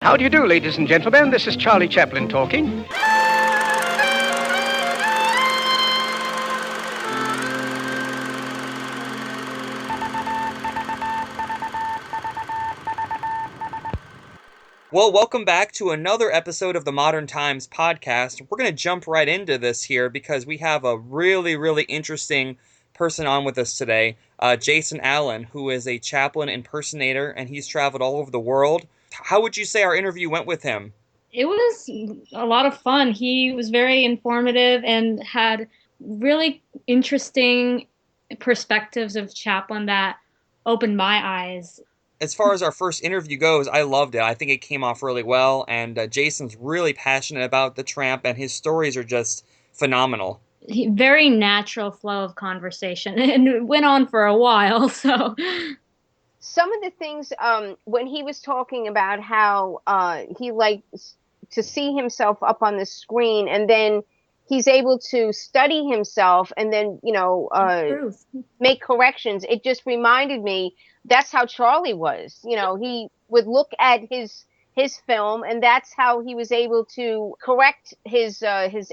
How do you do, ladies and gentlemen? This is Charlie Chaplin talking. Well, welcome back to another episode of the Modern Times podcast. We're going to jump right into this here because we have a really, really interesting person on with us today, Jason ALLIN, who is a Chaplin impersonator, and he's traveled all over the world. How would you say our interview went with him? It was a lot of fun. He was very informative and had really interesting perspectives of Chaplin that opened my eyes. As far as our first interview goes, I loved it. I think it came off really well, and Jason's really passionate about the Tramp, and his stories are just phenomenal. Very natural flow of conversation, and it went on for a while. So some of the things when he was talking about how he likes to see himself up on the screen, and then he's able to study himself and then make corrections. It just reminded me that's how Charlie was. He would look at his film, and that's how he was able to correct his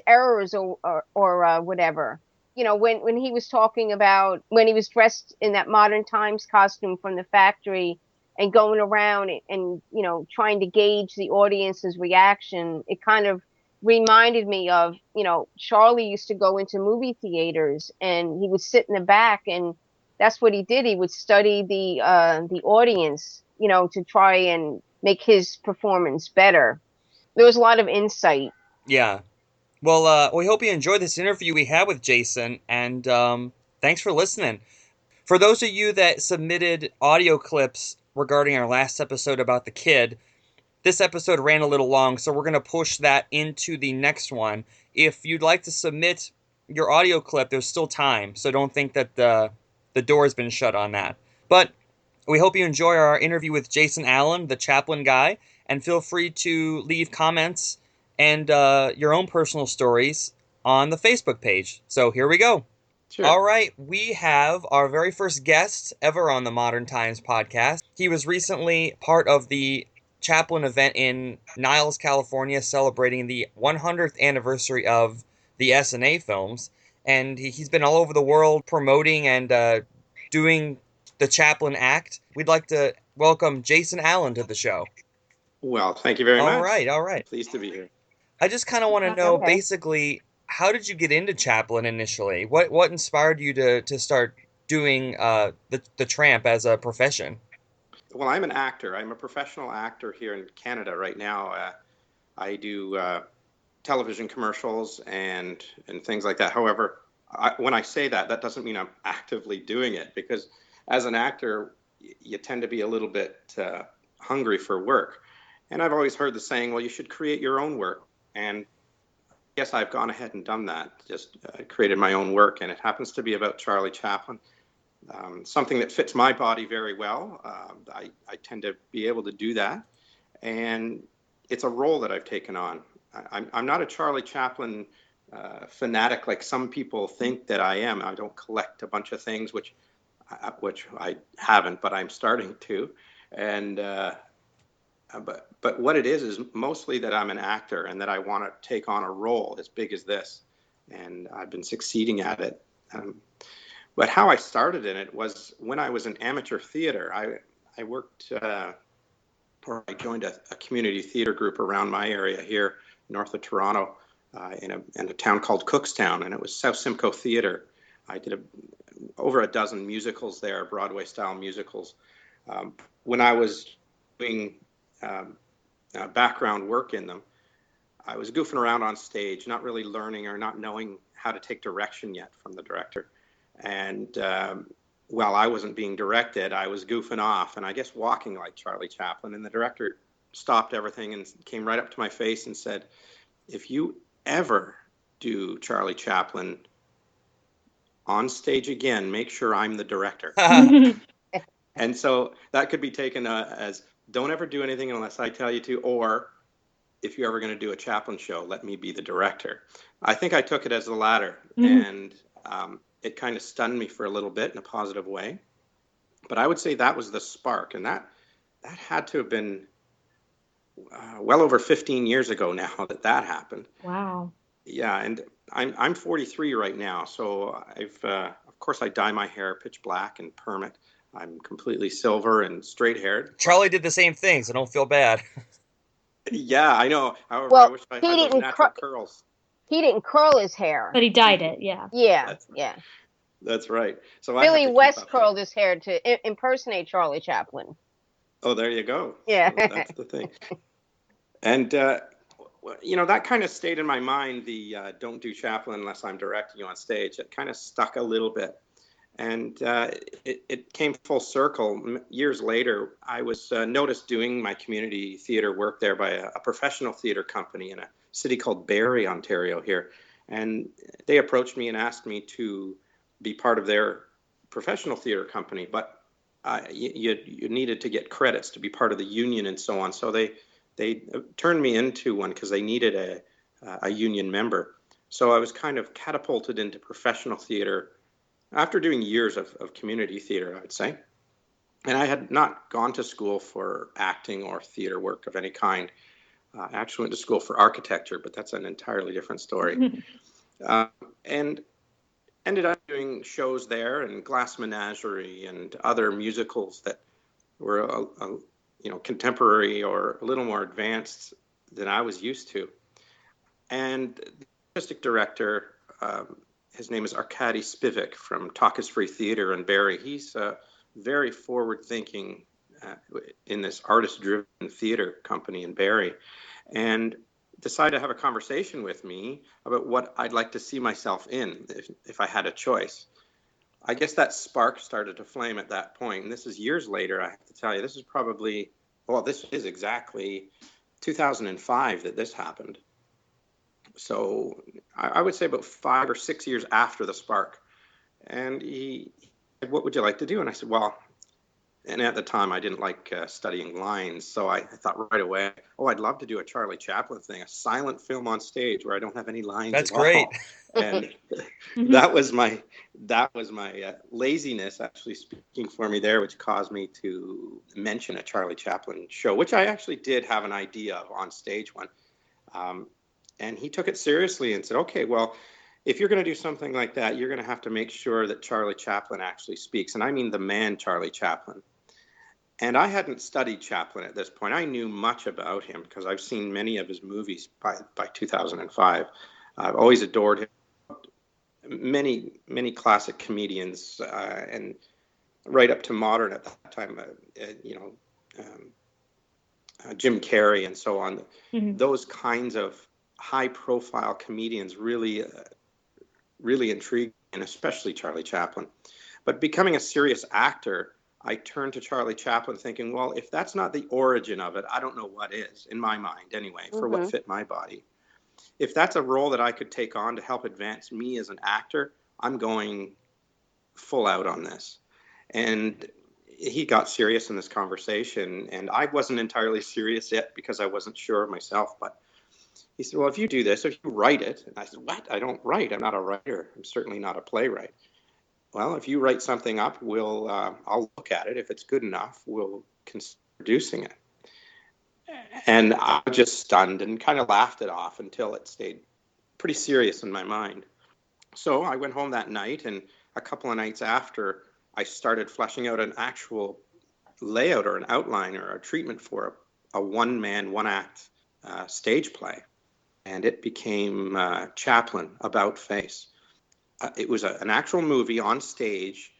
errors or whatever. When he was talking about when he was dressed in that Modern Times costume from the factory and going around and trying to gauge the audience's reaction, it kind of reminded me of, Charlie used to go into movie theaters and he would sit in the back, and that's what he did. He would study the audience, to try and make his performance better. There was a lot of insight. Yeah. Well, we hope you enjoyed this interview we had with Jason, and thanks for listening. For those of you that submitted audio clips regarding our last episode about the kid, this episode ran a little long, so we're going to push that into the next one. If you'd like to submit your audio clip, there's still time, so don't think that the door's been shut on that. But we hope you enjoy our interview with Jason ALLIN, the Chaplin guy, and feel free to leave comments and your own personal stories on the Facebook page. So here we go. Sure. All right, we have our very first guest ever on the Modern Times podcast. He was recently part of the Chaplin event in Niles, California, celebrating the 100th anniversary of the S&A films. And he's been all over the world promoting and doing the Chaplin act. We'd like to welcome Jason ALLIN to the show. Well, thank you very much. All right. Pleased to be here. I just kind of want to know, basically, how did you get into Chaplin initially? What inspired you to start doing the Tramp as a profession? Well, I'm an actor. I'm a professional actor here in Canada right now. I do television commercials and things like that. However, when I say that doesn't mean I'm actively doing it, because as an actor, you tend to be a little bit hungry for work. And I've always heard the saying, well, you should create your own work. And yes, I've gone ahead and done that, just created my own work. And it happens to be about Charlie Chaplin, something that fits my body very well. I tend to be able to do that. And it's a role that I've taken on. I'm not a Charlie Chaplin fanatic like some people think that I am. I don't collect a bunch of things, which I haven't, but I'm starting to. And but what it is mostly that I'm an actor and that I want to take on a role as big as this, and I've been succeeding at it. But how I started in it was when I was in amateur theater. I worked or I joined a community theater group around my area here north of Toronto, in a town called Cookstown, and it was South Simcoe Theater. I did over a dozen musicals there, Broadway style musicals. When I was doing background work in them, I was goofing around on stage, not really learning or not knowing how to take direction yet from the director. And while I wasn't being directed, I was goofing off and I guess walking like Charlie Chaplin. And the director stopped everything and came right up to my face and said, "If you ever do Charlie Chaplin on stage again, make sure I'm the director." And so that could be taken as, don't ever do anything unless I tell you to, or if you're ever going to do a Chaplin show, let me be the director. I think I took it as the latter, and it kind of stunned me for a little bit in a positive way. But I would say that was the spark, and that had to have been well over 15 years ago now that happened. Wow. Yeah, and I'm 43 right now, so I've of course I dye my hair pitch black and perm it. I'm completely silver and straight haired. Charlie did the same thing, so don't feel bad. Yeah, I know. However, I Well, wish I he had those didn't natural curls. he didn't curl his hair. But he dyed it, yeah. Yeah, That's yeah. that's right. So I have Billy to keep West up there. curled his hair to impersonate Charlie Chaplin. Oh, there you go. Yeah. So that's the thing. And that kind of stayed in my mind. The don't do Chaplin unless I'm directing you on stage. It kind of stuck a little bit. And it came full circle. Years later, I was noticed doing my community theater work there by a professional theater company in a city called Barrie, Ontario here. And they approached me and asked me to be part of their professional theater company, but you needed to get credits to be part of the union and so on. So they turned me into one because they needed a union member. So I was kind of catapulted into professional theater after doing years of community theater, I would say. And I had not gone to school for acting or theater work of any kind. I actually went to school for architecture, but that's an entirely different story. And ended up doing shows there and Glass Menagerie and other musicals that were contemporary or a little more advanced than I was used to. And the artistic director, his name is Arkady Spivak from Talk is Free Theater in Barrie. He's very forward-thinking in this artist-driven theater company in Barrie, and decided to have a conversation with me about what I'd like to see myself in if I had a choice. I guess that spark started to flame at that point, and this is years later. I have to tell you, this is exactly 2005 that this happened. So I would say about 5 or 6 years after the spark. And he said, "What would you like to do?" And I said, "Well," and at the time I didn't like studying lines. So I thought right away, "Oh, I'd love to do a Charlie Chaplin thing, a silent film on stage where I don't have any lines That's at great. all." And that was my laziness actually speaking for me there, which caused me to mention a Charlie Chaplin show, which I actually did have an idea of on stage one. And he took it seriously and said, "Okay, well, if you're going to do something like that, you're going to have to make sure that Charlie Chaplin actually speaks." And I mean the man Charlie Chaplin. And I hadn't studied Chaplin at this point. I knew much about him because I've seen many of his movies by 2005. I've always adored him. Many classic comedians, and right up to modern at that time, Jim Carrey and so on. Mm-hmm. Those kinds of high-profile comedians really intrigued, and especially Charlie Chaplin. But becoming a serious actor, I turned to Charlie Chaplin thinking, well, if that's not the origin of it, I don't know what is, in my mind anyway, for what fit my body. If that's a role that I could take on to help advance me as an actor, I'm going full out on this. And he got serious in this conversation, and I wasn't entirely serious yet because I wasn't sure of myself, but he said, "Well, if you do this, if you write it," and I said, "What? I don't write. I'm not a writer. I'm certainly not a playwright." "Well, if you write something up, I'll look at it. If it's good enough, we'll consider producing it." And I was just stunned and kind of laughed it off until it stayed pretty serious in my mind. So I went home that night, and a couple of nights after, I started fleshing out an actual layout or an outline or a treatment for a one-man, one-act stage play. And it became Chaplin, About Face. It was an actual movie on stage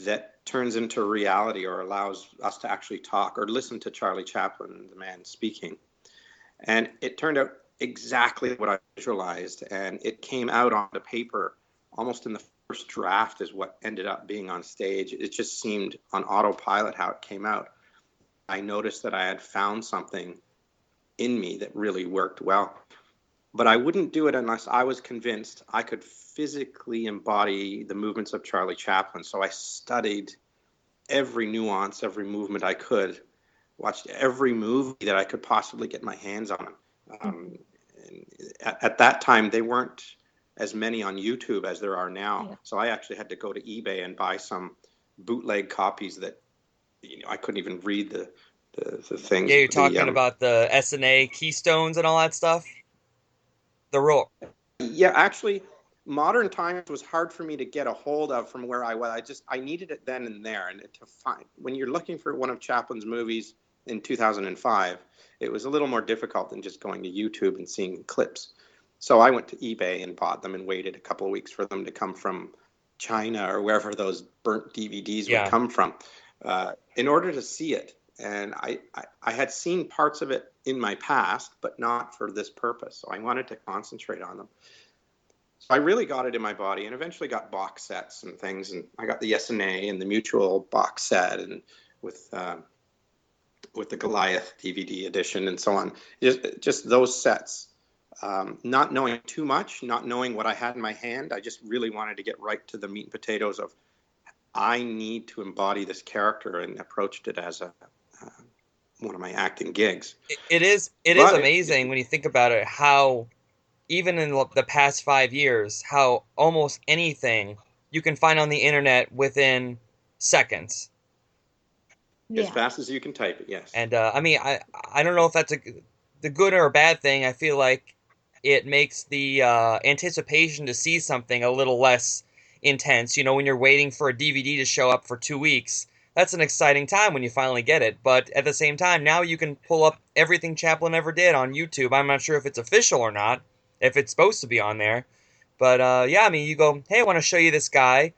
that turns into reality or allows us to actually talk or listen to Charlie Chaplin, the man speaking. And it turned out exactly what I visualized, and it came out on the paper almost in the first draft is what ended up being on stage. It just seemed on autopilot how it came out. I noticed that I had found something in me that really worked well. But I wouldn't do it unless I was convinced I could physically embody the movements of Charlie Chaplin. So I studied every nuance, every movement I could, watched every movie that I could possibly get my hands on. At that time, they weren't as many on YouTube as there are now. Yeah. So I actually had to go to eBay and buy some bootleg copies that I couldn't even read the the things. Yeah, you're talking about the SNA keystones and all that stuff. The role. Yeah, actually, Modern Times was hard for me to get a hold of from where I was. I needed it then and there, and to find when you're looking for one of Chaplin's movies in 2005, it was a little more difficult than just going to YouTube and seeing clips. So I went to eBay and bought them and waited a couple of weeks for them to come from China or wherever those burnt DVDs would come from, in order to see it. And I had seen parts of it in my past, but not for this purpose. So I wanted to concentrate on them. So I really got it in my body, and eventually got box sets and things. And I got the SNA and the Mutual box set, and with the Goliath DVD edition and so on. Just those sets. Not knowing too much, not knowing what I had in my hand, I just really wanted to get right to the meat and potatoes of I need to embody this character, and approached it as one of my acting gigs. It is amazing when you think about it, how even in the past 5 years, how almost anything you can find on the internet within seconds. As fast as you can type it, yes. And I mean, I don't know if that's the good or a bad thing. I feel like it makes the anticipation to see something a little less intense. You know, when you're waiting for a DVD to show up for 2 weeks, that's an exciting time when you finally get it. But at the same time, now you can pull up everything Chaplin ever did on YouTube. I'm not sure if it's official or not, if it's supposed to be on there. But yeah, I mean, you go, hey, I want to show you this guy,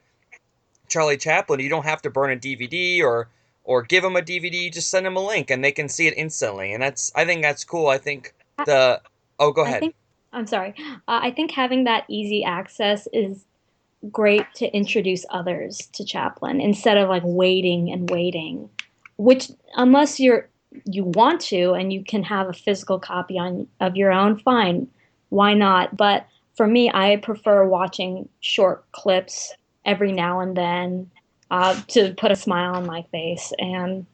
Charlie Chaplin. You don't have to burn a DVD or give them a DVD. Just send them a link and they can see it instantly. And I think that's cool. I think go ahead. I'm sorry. I think having that easy access is great to introduce others to Chaplin instead of like waiting and waiting, which unless you want to and you can have a physical copy of your own, fine, why not? But for me, I prefer watching short clips every now and then to put a smile on my face, and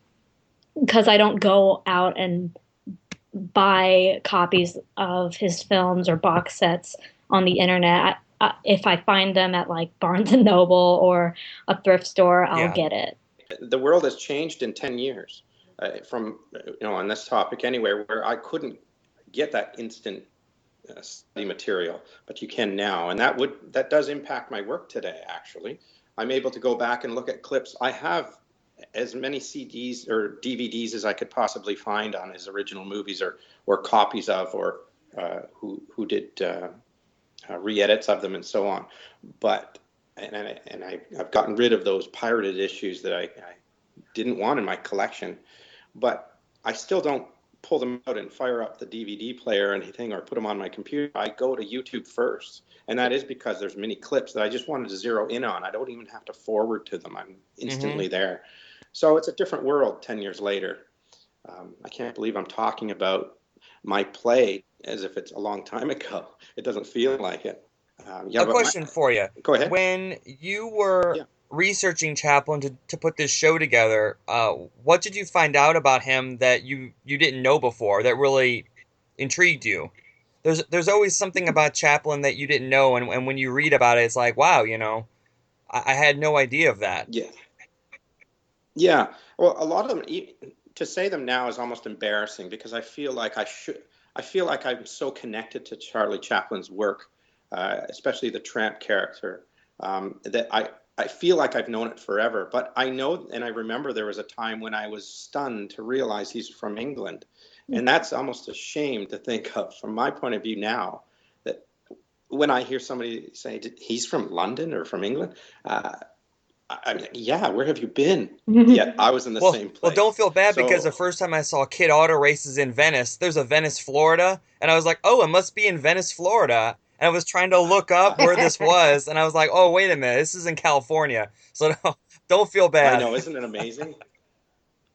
because I don't go out and buy copies of his films or box sets on the internet. If I find them at like Barnes and Noble or a thrift store, I'll get it. The world has changed in 10 years from, on this topic anyway, where I couldn't get that instant study material, but you can now. And that does impact my work today, actually. I'm able to go back and look at clips. I have as many CDs or DVDs as I could possibly find on his original movies, or copies of, or who did re-edits of them and so on. But I've gotten rid of those pirated issues that I didn't want in my collection. But I still don't pull them out and fire up the DVD player or anything, or put them on my computer. I go to YouTube first. And that is because there's many clips that I just wanted to zero in on. I don't even have to forward to them. I'm instantly there. So it's a different world 10 years later. I can't believe I'm talking about my play as if it's a long time ago. It doesn't feel like it. A question for you. Go ahead. When you were researching Chaplin to put this show together, what did you find out about him that you didn't know before that really intrigued you? There's always something about Chaplin that you didn't know, and when you read about it, it's like, wow, I had no idea of that. Yeah. Well, a lot of them, to say them now is almost embarrassing, because I feel like I'm so connected to Charlie Chaplin's work, especially the tramp character, that I feel like I've known it forever. But I know, and I remember there was a time when I was stunned to realize he's from England. And that's almost a shame to think of from my point of view now, that when I hear somebody say he's from London or from England, I'm like, yeah, where have you been? Yet I was in the same place. Well, don't feel bad, because the first time I saw Kid Auto Races in Venice, there's a Venice, Florida, and I was like, oh, it must be in Venice, Florida. And I was trying to look up where this was, and I was like, oh, wait a minute, this is in California. So don't feel bad. I know, isn't it amazing?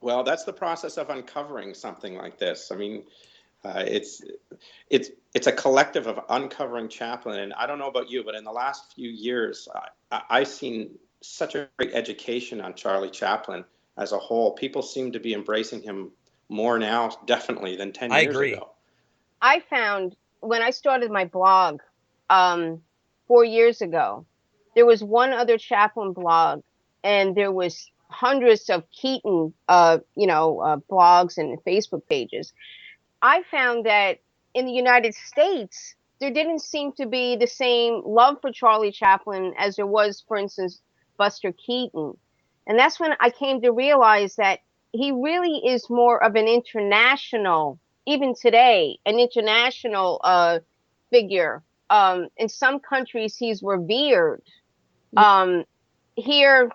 Well, that's the process of uncovering something like this. I mean, it's a collective of uncovering Chaplin. And I don't know about you, but in the last few years, I've seen such a great education on Charlie Chaplin as a whole. People seem to be embracing him more now, definitely, than 10 years ago. I found when I started my blog 4 years ago, there was one other Chaplin blog, and there was hundreds of Keaton, blogs and Facebook pages, I found that in the United States, there didn't seem to be the same love for Charlie Chaplin as there was, for instance, Buster Keaton. And that's when I came to realize that he really is more of an international, even today, an international figure. In some countries, he's revered. Here,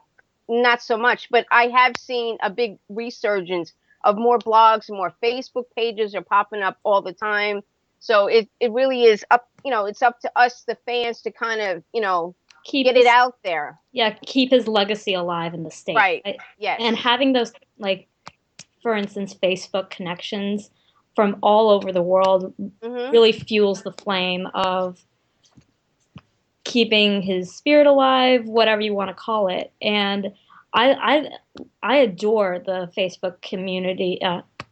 not so much, but I have seen a big resurgence of more blogs, more Facebook pages are popping up all the time. So it really is up, it's up to us, the fans, to kind of, get it out there. Yeah, keep his legacy alive in the States. Right. Yes. And having those, like, for instance, Facebook connections from all over the world really fuels the flame of keeping his spirit alive, whatever you want to call it. And I adore the Facebook community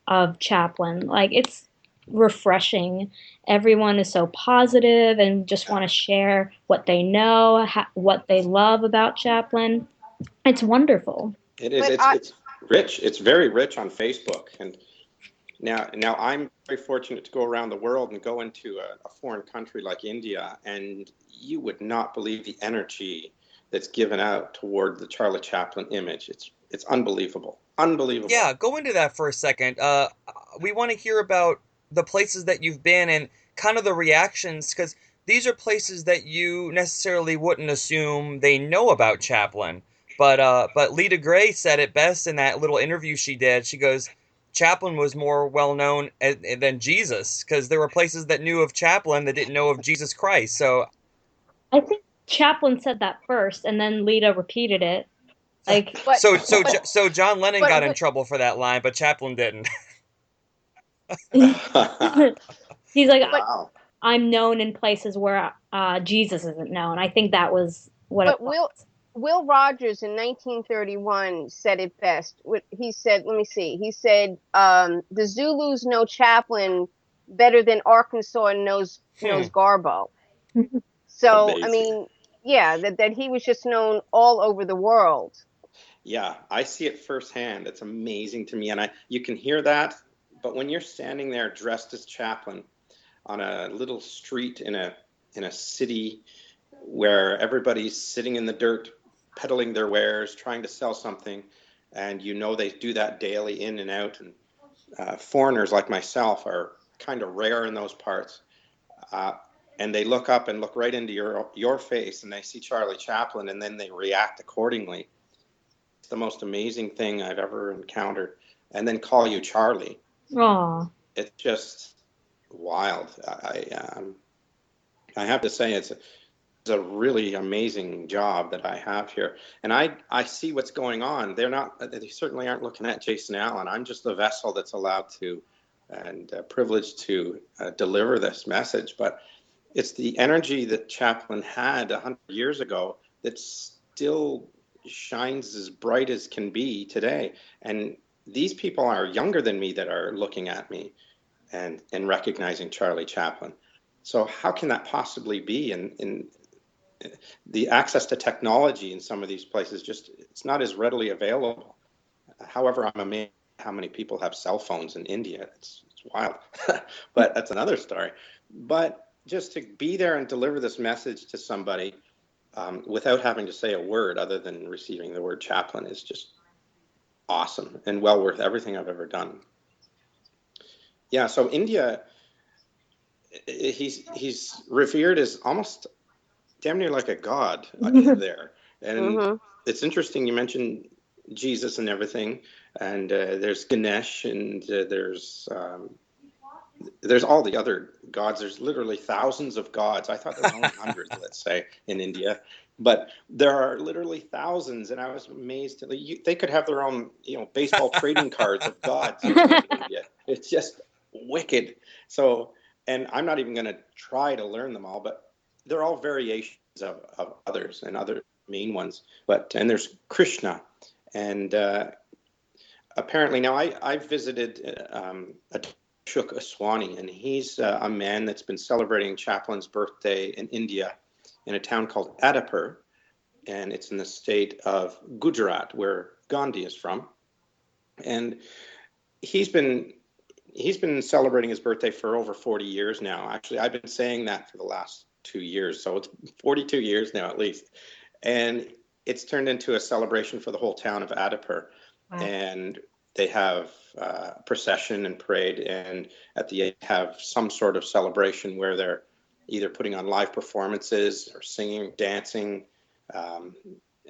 of Chaplin. Like, it's refreshing. Everyone is so positive and just want to share what they know, what they love about Chaplin. It's wonderful. It is. It's rich. It's very rich on Facebook. And now I'm very fortunate to go around the world and go into a foreign country like India, and you would not believe the energy that's given out toward the Charlie Chaplin image. It's unbelievable. Unbelievable. Yeah, go into that for a second. We want to hear about the places that you've been and kind of the reactions, because these are places that you necessarily wouldn't assume they know about Chaplin. But Lita Gray said it best in that little interview she did. She goes, Chaplin was more well known than Jesus, because there were places that knew of Chaplin that didn't know of Jesus Christ. So I think Chaplin said that first, and then Lita repeated it. Like, so John Lennon got in trouble for that line, but Chaplin didn't. He's like, wow. I'm known in places where Jesus isn't known. I think that was what it was. Will Rogers in 1931 said it best. He said, let me see. He said, the Zulus know Chaplin better than Arkansas knows Garbo. So, amazing. I mean, yeah, that he was just known all over the world. Yeah, I see it firsthand. It's amazing to me. And you can hear that, but when you're standing there dressed as Chaplin on a little street in a city where everybody's sitting in the dirt, peddling their wares, trying to sell something, and they do that daily in and out, and foreigners like myself are kind of rare in those parts, and they look up and look right into your face, and they see Charlie Chaplin, and then they react accordingly. It's the most amazing thing I've ever encountered. And then call you Charlie. Aww. It's just wild. I have to say it's a really amazing job that I have here. And I see what's going on. They certainly aren't looking at Jason Allen. I'm just the vessel that's allowed to and privileged to deliver this message. But it's the energy that Chaplin had 100 years ago that still shines as bright as can be today. And these people are younger than me that are looking at me and recognizing Charlie Chaplin. So how can that possibly be? In the access to technology in some of these places, it's not as readily available. However, I'm amazed how many people have cell phones in India. It's wild, but that's another story. But just to be there and deliver this message to somebody without having to say a word other than receiving the word Chaplin is just awesome and well worth everything I've ever done. Yeah, so India, he's revered as almost damn near like a god there. And it's interesting you mentioned Jesus and everything, and there's Ganesh, and there's all the other gods. There's literally thousands of gods. I thought there was only hundreds, let's say, in India, but there are literally thousands. And I was amazed. They could have their own, baseball trading cards of gods in India. It's just wicked. So, and I'm not even going to try to learn them all, but they're all variations of others and other main ones. And there's Krishna, and apparently now I've visited Ashok Aswani, and he's a man that's been celebrating Chaplin's birthday in India in a town called Adipur, and it's in the state of Gujarat, where Gandhi is from, and he's been celebrating his birthday for over 40 years now. Actually, I've been saying that for the last 2 years, so it's 42 years now at least, and it's turned into a celebration for the whole town of Adipur. Wow. And they have a procession and parade, and at the end have some sort of celebration where they're either putting on live performances or singing, dancing.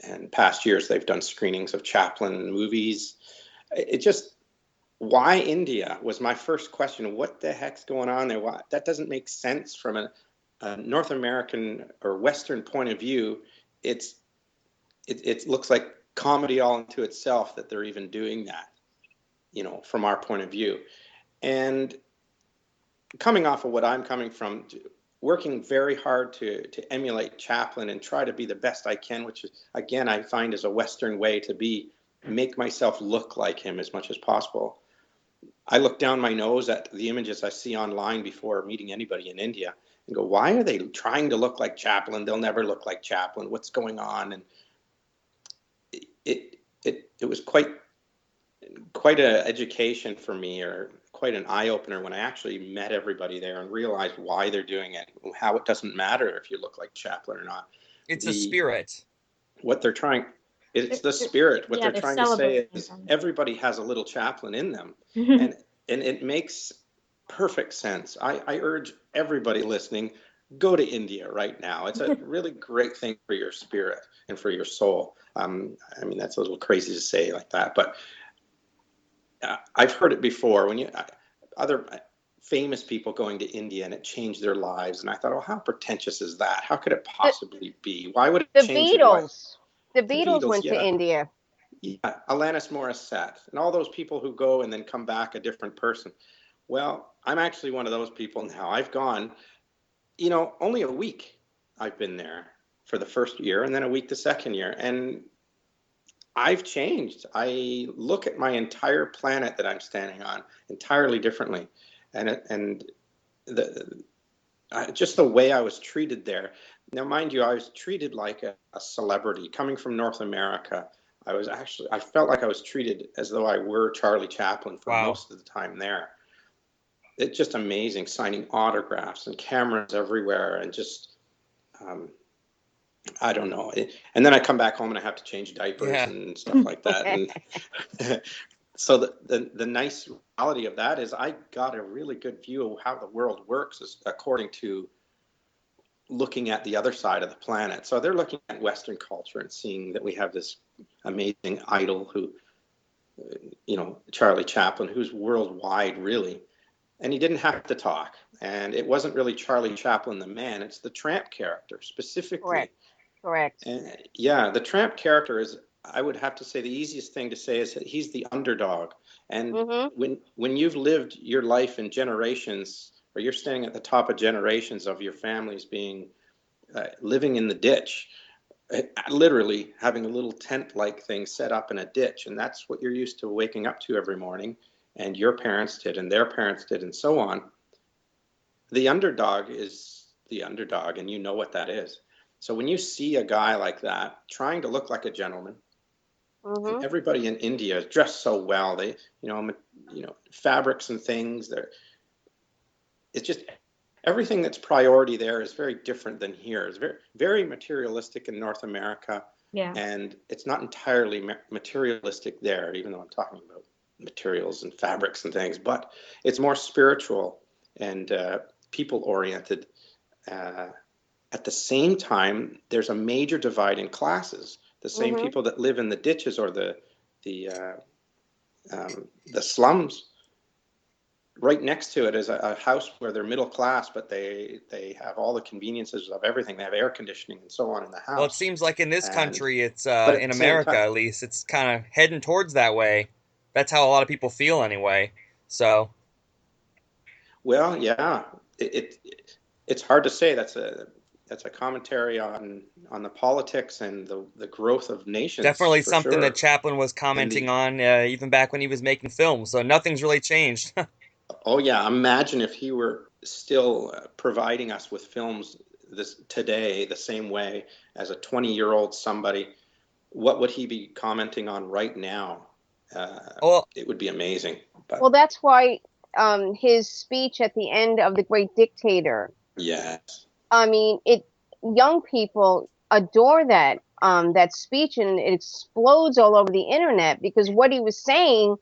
And past years they've done screenings of Chaplin movies. It just, why India was my first question. What the heck's going on there? Why? That doesn't make sense from a North American or Western point of view. It looks like comedy all into itself that they're even doing that, from our point of view. And coming off of what I'm coming from, working very hard to emulate Chaplin and try to be the best I can, which is, again, I find is a Western way to make myself look like him as much as possible. I look down my nose at the images I see online before meeting anybody in India and go, why are they trying to look like Chaplin? They'll never look like Chaplin. What's going on? And it was quite an education for me, or quite an eye-opener when I actually met everybody there and realized why they're doing it, how it doesn't matter if you look like Chaplin or not. It's the spirit. What they're trying, it's the spirit. What they're trying to say is them. Everybody has a little Chaplin in them. and it makes perfect sense. I urge everybody listening, go to India right now. It's a really great thing for your spirit and for your soul. I mean, that's a little crazy to say like that, but I've heard it before when other famous people going to India and it changed their lives. And I thought, oh, how pretentious is that? How could it possibly be? Why would it change your life? The Beatles went to India. Yeah, Alanis Morissette and all those people who go and then come back a different person. Well, I'm actually one of those people now. I've gone, only a week I've been there for the first year, and then a week the second year. And I've changed. I look at my entire planet that I'm standing on entirely differently. And just the way I was treated there. Now, mind you, I was treated like a celebrity coming from North America. I felt like I was treated as though I were Charlie Chaplin for most of the time there. It's just amazing, signing autographs and cameras everywhere, and just, I don't know. And then I come back home and I have to change diapers and stuff like that. And so the nice reality of that is I got a really good view of how the world works according to looking at the other side of the planet. So they're looking at Western culture and seeing that we have this amazing idol who, Charlie Chaplin, who's worldwide really. And he didn't have to talk. And it wasn't really Charlie Chaplin the man. It's the tramp character specifically. Correct. And the tramp character is, I would have to say, the easiest thing to say is that he's the underdog. And when you've lived your life in generations, or you're standing at the top of generations of your families being living in the ditch, literally having a little tent-like thing set up in a ditch, and that's what you're used to waking up to every morning, and your parents did, and their parents did, and so on. The underdog is the underdog, and you know what that is. So when you see a guy like that trying to look like a gentleman, and everybody in India is dressed so well, they, fabrics and things, it's just everything that's priority there is very different than here. It's very, very materialistic in North America, and it's not entirely materialistic there, even though I'm talking about materials and fabrics and things, but it's more spiritual and people-oriented. At the same time, there's a major divide in classes. The same people that live in the ditches or the slums, right next to it is a house where they're middle class, but they have all the conveniences of everything. They have air conditioning and so on in the house. Well, it seems like in this country, it's in America at least, it's kind of heading towards that way. That's how a lot of people feel anyway. So, well, yeah, it's hard to say. That's a commentary on the politics and the growth of nations. Definitely something that Chaplin was commenting on even back when he was making films. So nothing's really changed. Oh yeah, imagine if he were still providing us with films today the same way as a 20-year-old somebody what would he be commenting on right now? Well, It would be amazing. But Well, that's why his speech at the end of The Great Dictator, yes, I mean, it young people adore that speech, and it explodes all over the internet because what he was saying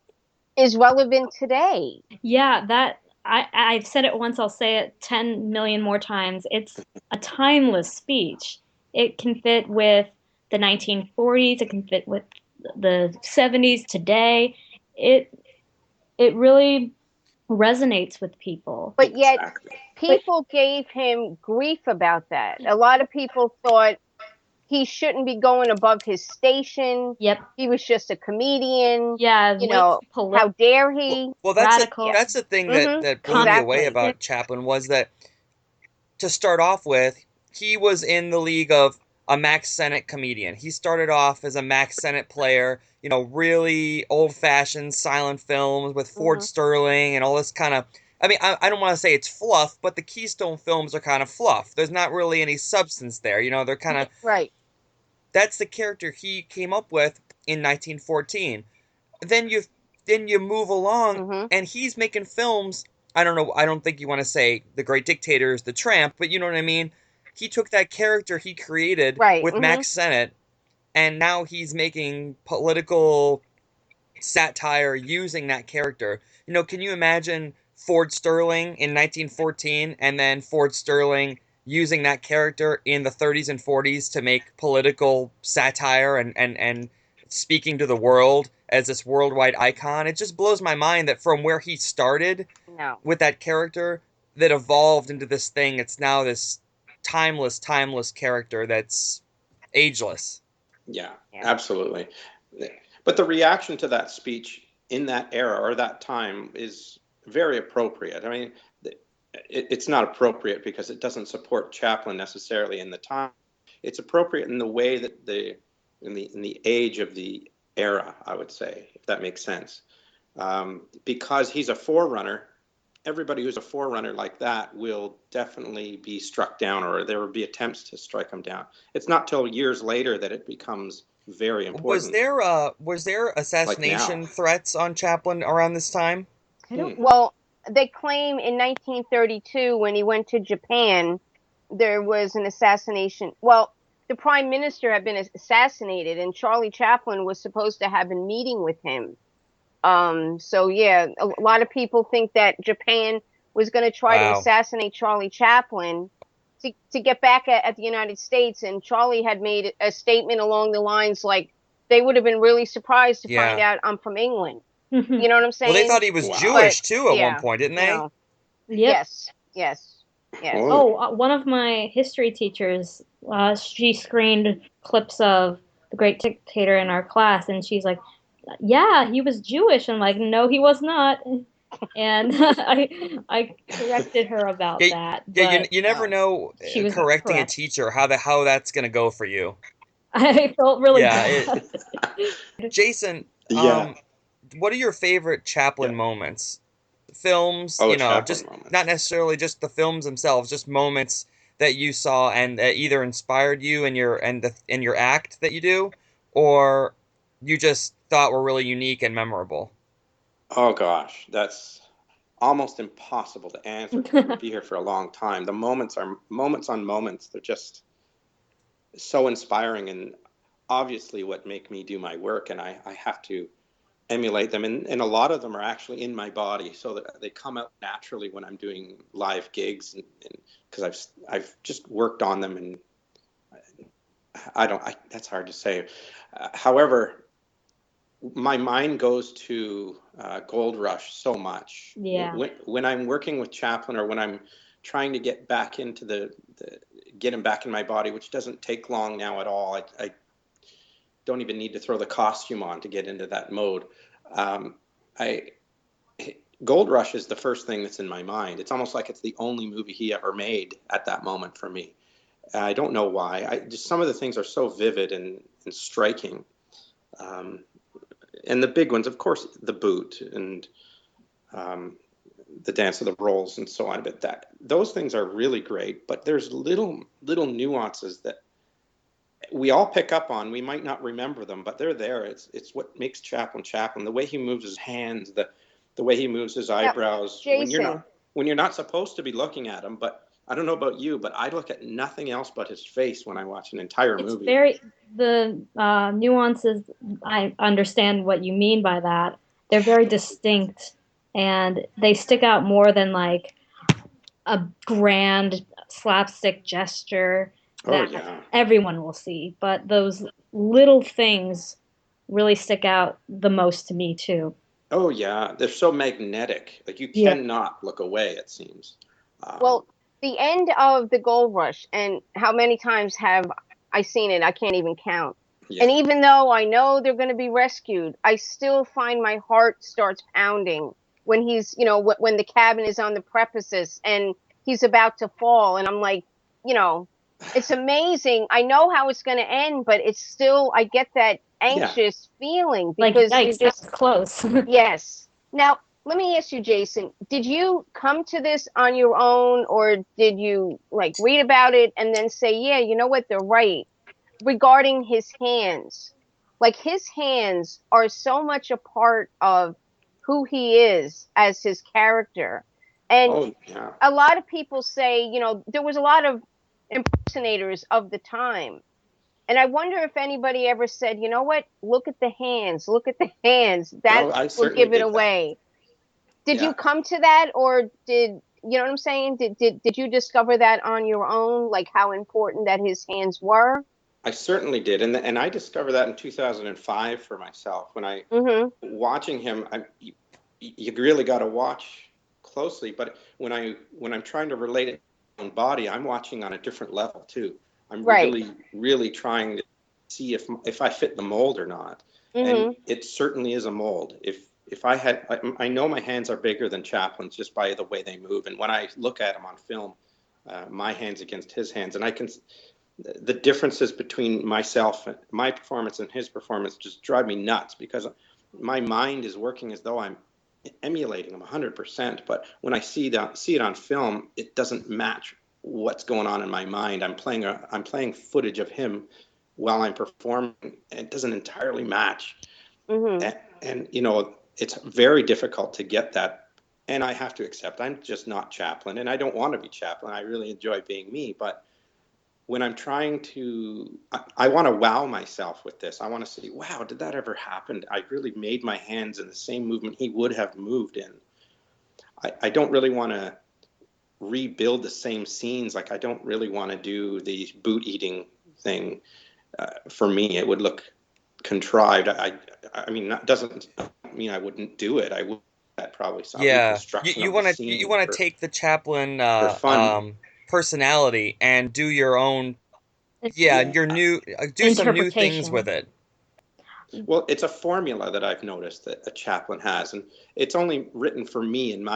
is relevant today. Yeah, I've said it once, I'll say it 10 million more times. It's a timeless speech. It can fit with the 1940s, it can fit with the 70s today. It it really resonates with people. But yet, exactly. But people gave him grief about that. A lot of people thought he shouldn't be going above his station. yep, He was just a comedian. yeah, You way too know, how political, dare well, he? well, radical. that's the thing Mm-hmm. that blew me away Exactly. about Chaplin was that, to start off with, he was in the league of a Max Sennett comedian. He started off as a Max Sennett player, really old-fashioned silent films with Ford Mm-hmm. Sterling and all this kind of. I mean, I don't want to say it's fluff, but the Keystone films are kind of fluff. There's not really any substance there. They're kind of. Right. That's the character he came up with in 1914. Then you move along, Mm-hmm. and he's making films. I don't know. I don't think you want to say The Great Dictator is the Tramp, but you know what I mean. He took that character he created Right. with Mm-hmm. Max Sennett, and now he's making political satire using that character. Can you imagine Ford Sterling in 1914, and then Ford Sterling using that character in the 30s and 40s to make political satire and speaking to the world as this worldwide icon? It just blows my mind that from where he started No. with that character, that evolved into this thing. It's now this timeless character that's ageless. Yeah, Yeah. absolutely. But the reaction to that speech in that era or that time is very appropriate. I mean, it's not appropriate because it doesn't support Chaplin necessarily in the time. It's appropriate in the way that in the age of the era, I would say, if that makes sense. Because he's a forerunner. Everybody who's a forerunner like that will definitely be struck down, or there will be attempts to strike him down. It's not till years later that it becomes very Was important, there like now. assassination threats on Chaplin around this time? I Hmm. don't. Well, they claim in 1932 when he went to Japan, there was an assassination. Well, the prime minister had been assassinated, and Charlie Chaplin was supposed to have been meeting with him. So yeah, a lot of people think that Japan was going to try to Wow. assassinate Charlie Chaplin to get back at the United States, and Charlie had made a statement along the lines like they would have been really surprised to find Yeah. out I'm from England. You know what I'm Well, they saying? thought he was Wow. But Jewish too at one yeah, point, didn't you they? know, Yep. yes. Holy. Oh, one of my history teachers, she screened clips of The Great Dictator in our class, and she's like, "Yeah, he was Jewish." I'm like, "No, he was not." And I corrected her about Yeah, that, yeah. You, but you never know, she was correcting a correct. teacher how that's gonna go for you. I felt really Yeah. bad. Jason, Yeah. what are your favorite Chaplin Yeah. moments? Films, Oh, Chaplin just not moments. necessarily just the films themselves, just moments that you saw and that either inspired you in your act that you do, or you just thought were really unique and memorable. Oh gosh, that's almost impossible to answer because we'd be here for a long time. The moments are moments on moments. They're just so inspiring and obviously what make me do my work, and I have to emulate them, and a lot of them are actually in my body, so that they come out naturally when I'm doing live gigs, and because I've just worked on them, and I don't. That's hard to say. However, my mind goes to Gold Rush so much Yeah. when I'm working with Chaplin, or when I'm trying to get back into get him back in my body, which doesn't take long now at all. I don't even need to throw the costume on to get into that mode. I Gold Rush is the first thing that's in my mind. It's almost like it's the only movie he ever made at that moment for me. I don't know why. Just some of the things are so vivid and striking. Um, and the big ones, of course, The Boot and um, The Dance of the Rolls and so on. But those things are really great. But there's little nuances that we all pick up on. We might not remember them, but they're there. It's what makes Chaplin Chaplin. The way he moves his hands, the way he moves his eyebrows. Jason. When you're not supposed to be looking at him. But I don't know about you, but I look at nothing else but his face when I watch an entire movie. The nuances. I understand what you mean by that. They're very distinct, and they stick out more than like a grand slapstick gesture that everyone will see. But those little things really stick out the most to me too. Oh yeah, they're so magnetic. Like you cannot look away, it seems. Well, the end of the Gold Rush, and how many times have I seen it? I can't even count. Yeah. And even though I know they're going to be rescued, I still find my heart starts pounding when he's, when the cabin is on the precipice and he's about to fall. And I'm like, it's amazing. I know how it's going to end, but it's still, I get that anxious feeling because like, yikes, it's close. Yes. Now, let me ask you, Jason, did you come to this on your own, or did you like read about it and then say, yeah, you know what, they're right regarding his hands? Like his hands are so much a part of who he is as his character. And a lot of people say, there was a lot of impersonators of the time. And I wonder if anybody ever said, you know what, look at the hands, look at the hands. That will give it away. Did you come to that, or you know what I'm saying? Did you discover that on your own, like how important that his hands were? I certainly did, and I discovered that in 2005 for myself when I watching him. You really got to watch closely, but when I'm trying to relate it to my own body, I'm watching on a different level too. I'm really trying to see if I fit the mold or not, and it certainly is a mold. If I know my hands are bigger than Chaplin's just by the way they move, and when I look at him on film, my hands against his hands, and the differences between myself, my performance and his performance just drive me nuts because my mind is working as though I'm emulating him 100%. But when I see it on film, it doesn't match what's going on in my mind. I'm playing footage of him while I'm performing, and it doesn't entirely match. And it's very difficult to get that. And I have to accept I'm just not Chaplin, and I don't want to be Chaplin. I really enjoy being me, but when I'm trying to, I want to wow myself with this. I want to say, wow, did that ever happen? I really made my hands in the same movement he would have moved in. I don't really want to rebuild the same scenes. Like I don't really want to do the boot eating thing. For me, it would look contrived. I mean, that doesn't mean I wouldn't do it. I would. That probably some reconstruction. You want to take the Chaplin personality and do your own, do some new things with it. Well, it's a formula that I've noticed that a Chaplin has, and it's only written for me in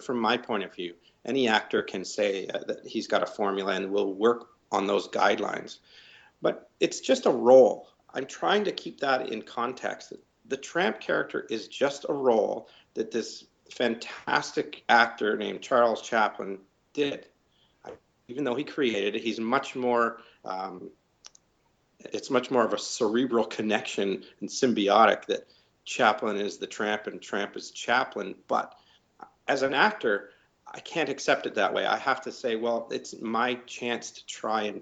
from my point of view. Any actor can say that he's got a formula and will work on those guidelines, but it's just a role. I'm trying to keep that in context. The tramp character is just a role that this fantastic actor named Charles Chaplin did. Even though he created it, he's much more. It's much more of a cerebral connection and symbiotic that Chaplin is the tramp and tramp is Chaplin. But as an actor, I can't accept it that way. I have to say, well, it's my chance to try and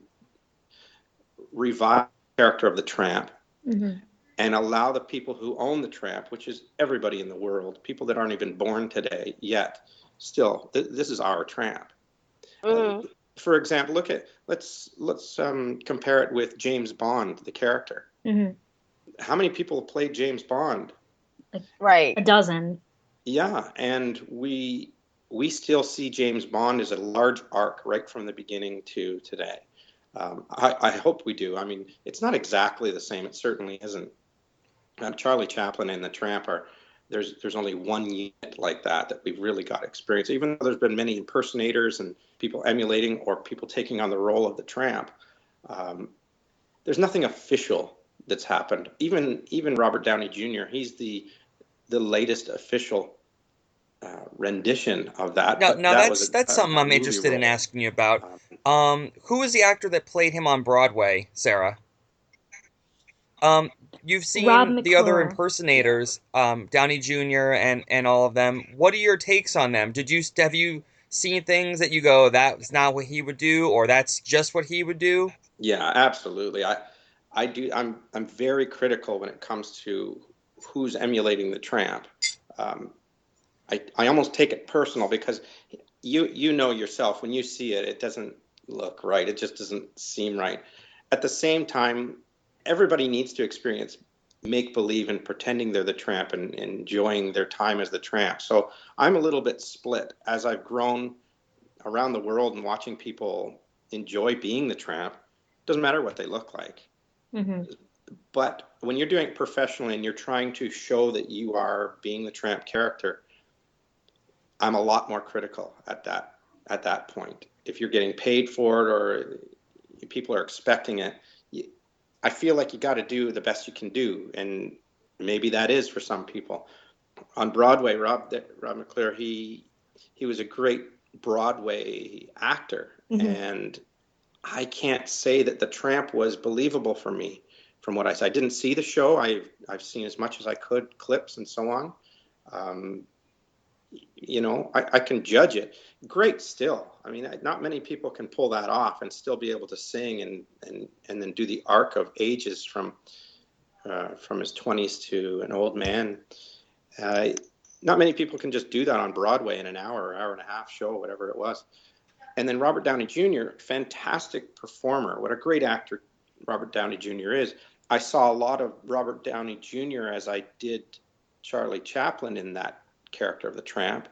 revive the character of the tramp and allow the people who own the tramp, which is everybody in the world, people that aren't even born today yet, still, this is our tramp. For example, let's compare it with James Bond, the character. How many people have played James Bond? Right. A dozen. Yeah, and we still see James Bond as a large arc right from the beginning to today. I hope we do. I mean, it's not exactly the same. It certainly isn't. Charlie Chaplin and the Tramp there's only one unit like that we've really got experience. Even though there's been many impersonators and people emulating or people taking on the role of the Tramp, there's nothing official that's happened. Even Robert Downey Jr., he's the latest official rendition of that. Now that's something I'm interested in asking you about. Who was the actor that played him on Broadway, Sarah? You've Rob seen the other McClure. impersonators, Downey Jr. and all of them. What are your takes on them? Have you seen things that you go, that's not what he would do, or that's just what he would do? Yeah, absolutely. I do. I'm very critical when it comes to who's emulating the tramp. Um, I almost take it personal because you know yourself when you see it, it doesn't look right. It just doesn't seem right. At the same time, everybody needs to experience make believe and pretending they're the tramp and enjoying their time as the tramp. So I'm a little bit split as I've grown around the world and watching people enjoy being the tramp. Doesn't matter what they look like. Hmm. But when you're doing it professionally and you're trying to show that you are being the tramp character, I'm a lot more critical at that point. If you're getting paid for it or people are expecting it, I feel like you got to do the best you can do, and maybe that is for some people. On Broadway, Rob McClure, he was a great Broadway actor, and I can't say that the tramp was believable for me from what I saw. I didn't see the show. I've seen as much as I could, clips and so on. Um, I can judge it. Great still. I mean, not many people can pull that off and still be able to sing and then do the arc of ages from his 20s to an old man. Uh, Not many people can just do that on Broadway in an hour and a half show, whatever it was. And then Robert Downey Jr., fantastic performer. What a great actor Robert Downey Jr. is. I saw a lot of Robert Downey Jr. as I did Charlie Chaplin in that character of the tramp.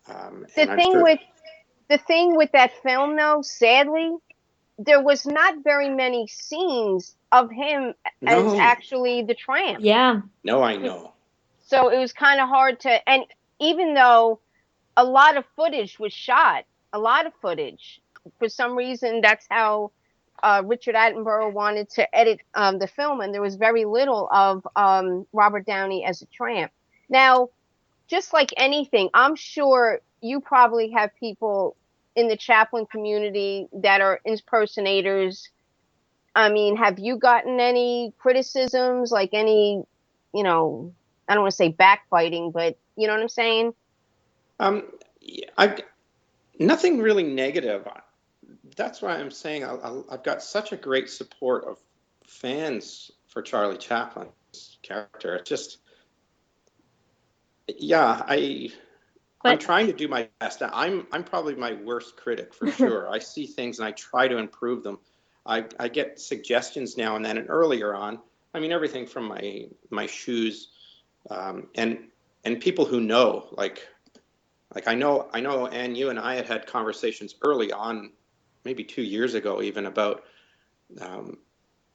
The And I'm thing sure. with the thing with that film, though, sadly, there was not very many scenes of him as No, actually the tramp. Yeah. no, I know. So it was kind of hard to, and even though a lot of footage was shot, a lot of footage, for some reason, that's how Richard Attenborough wanted to edit the film, and there was very little of Robert Downey as a tramp. Now, just like anything, I'm sure you probably have people in the Chaplin community that are impersonators. I mean, have you gotten any criticisms, like any, I don't want to say backbiting, but you know what I'm saying? Um, I Nothing really negative. That's why I'm saying I've got such a great support of fans for Charlie Chaplin's character. It's just, yeah, I'm But trying to do my best. I'm probably my worst critic for sure. I see things and I try to improve them. I get suggestions now and then, and earlier on. I mean, everything from my shoes, and people who know, like I know, and you and I had conversations early on, maybe 2 years ago, even about um,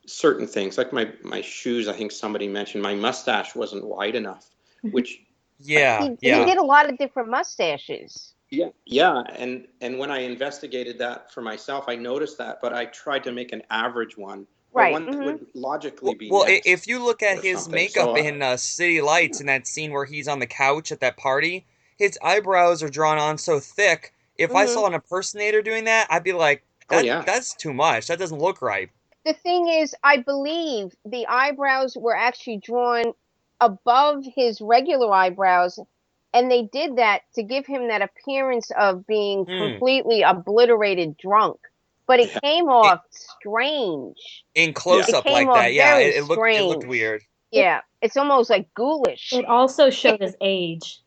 certain things, like my shoes. I think somebody mentioned my mustache wasn't wide enough, which Yeah, He yeah. did a lot of different mustaches. yeah, and when I investigated that for myself, I noticed that, but I tried to make an average one, or Right. one that would logically be Well, next if you look at or his something. So makeup in City Lights in that scene where he's on the couch at that party, his eyebrows are drawn on so thick. If I hmm saw an impersonator doing that, I'd be like, oh yeah, that's too much. That doesn't look right. The thing is, I believe the eyebrows were actually drawn above his regular eyebrows, and they did that to give him that appearance of being Hmm. completely obliterated drunk. But it yeah, came I- off strange. In yeah, close It up came like off that, yeah, very it looked strange. weird. it Yeah, it's almost like ghoulish. it also showed his age.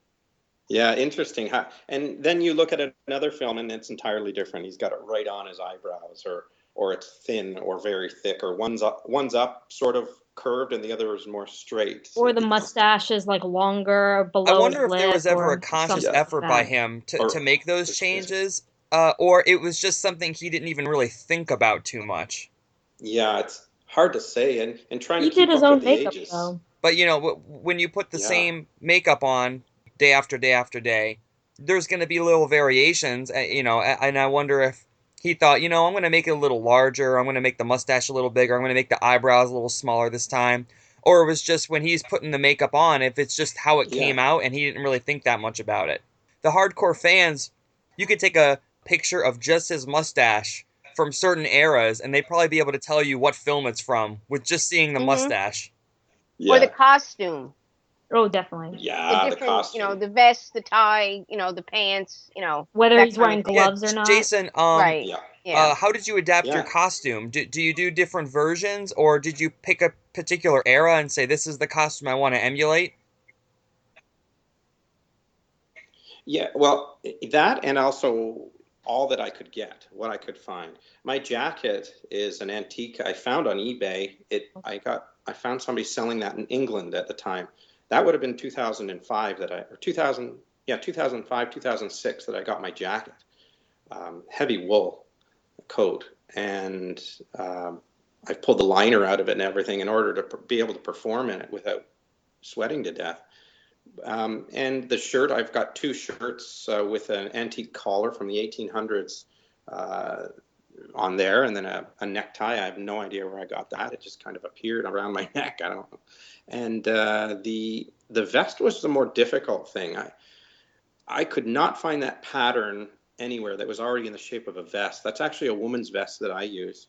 yeah. Interesting. And then you look at another film, and it's entirely different. He's got it right on his eyebrows, or it's thin or very thick, or one's up, sort of curved, and the other is more straight. Or the mustache is like longer I below his wonder if there lip was ever a or conscious something Yeah, like effort by that. him to or make those changes, or it was just something he didn't even really think about too much. yeah, it's hard to say, and trying to He did keep his up with own the makeup ages. though. But when you put the Yeah, same makeup on day after day after day, there's going to be little variations. And I wonder if he thought, I'm going to make it a little larger. I'm going to make the mustache a little bigger. I'm going to make the eyebrows a little smaller this time. Or it was just when he's putting the makeup on, if it's just how it yeah, came out and he didn't really think that much about it. The hardcore fans, you could take a picture of just his mustache from certain eras, and they'd probably be able to tell you what film it's from with just seeing the mustache. Or the costume. Oh, definitely. Yeah, The the different, costume. the vest, the tie, the pants, Whether that he's kind wearing of thing. gloves or not. Jason, Right. Yeah. Yeah. how did you adapt your Yeah. costume? Do you do different versions, or did you pick a particular era and say, this is the costume I want to emulate? Yeah, well, that and also all that I could get, what I could find. My jacket is an antique I found on eBay. I found somebody selling that in England at the time. That would have been 2005 or 2005, 2006 that I got my jacket. Heavy wool coat, and I pulled the liner out of it and everything in order to be able to perform in it without sweating to death. And the shirt, I've got two shirts with an antique collar from the 1800s on there, and then a necktie. I have no idea where I got that. It just kind of appeared around my neck. I don't know. And the vest was the more difficult thing. I could not find that pattern anywhere that was already in the shape of a vest. That's actually a woman's vest that I use.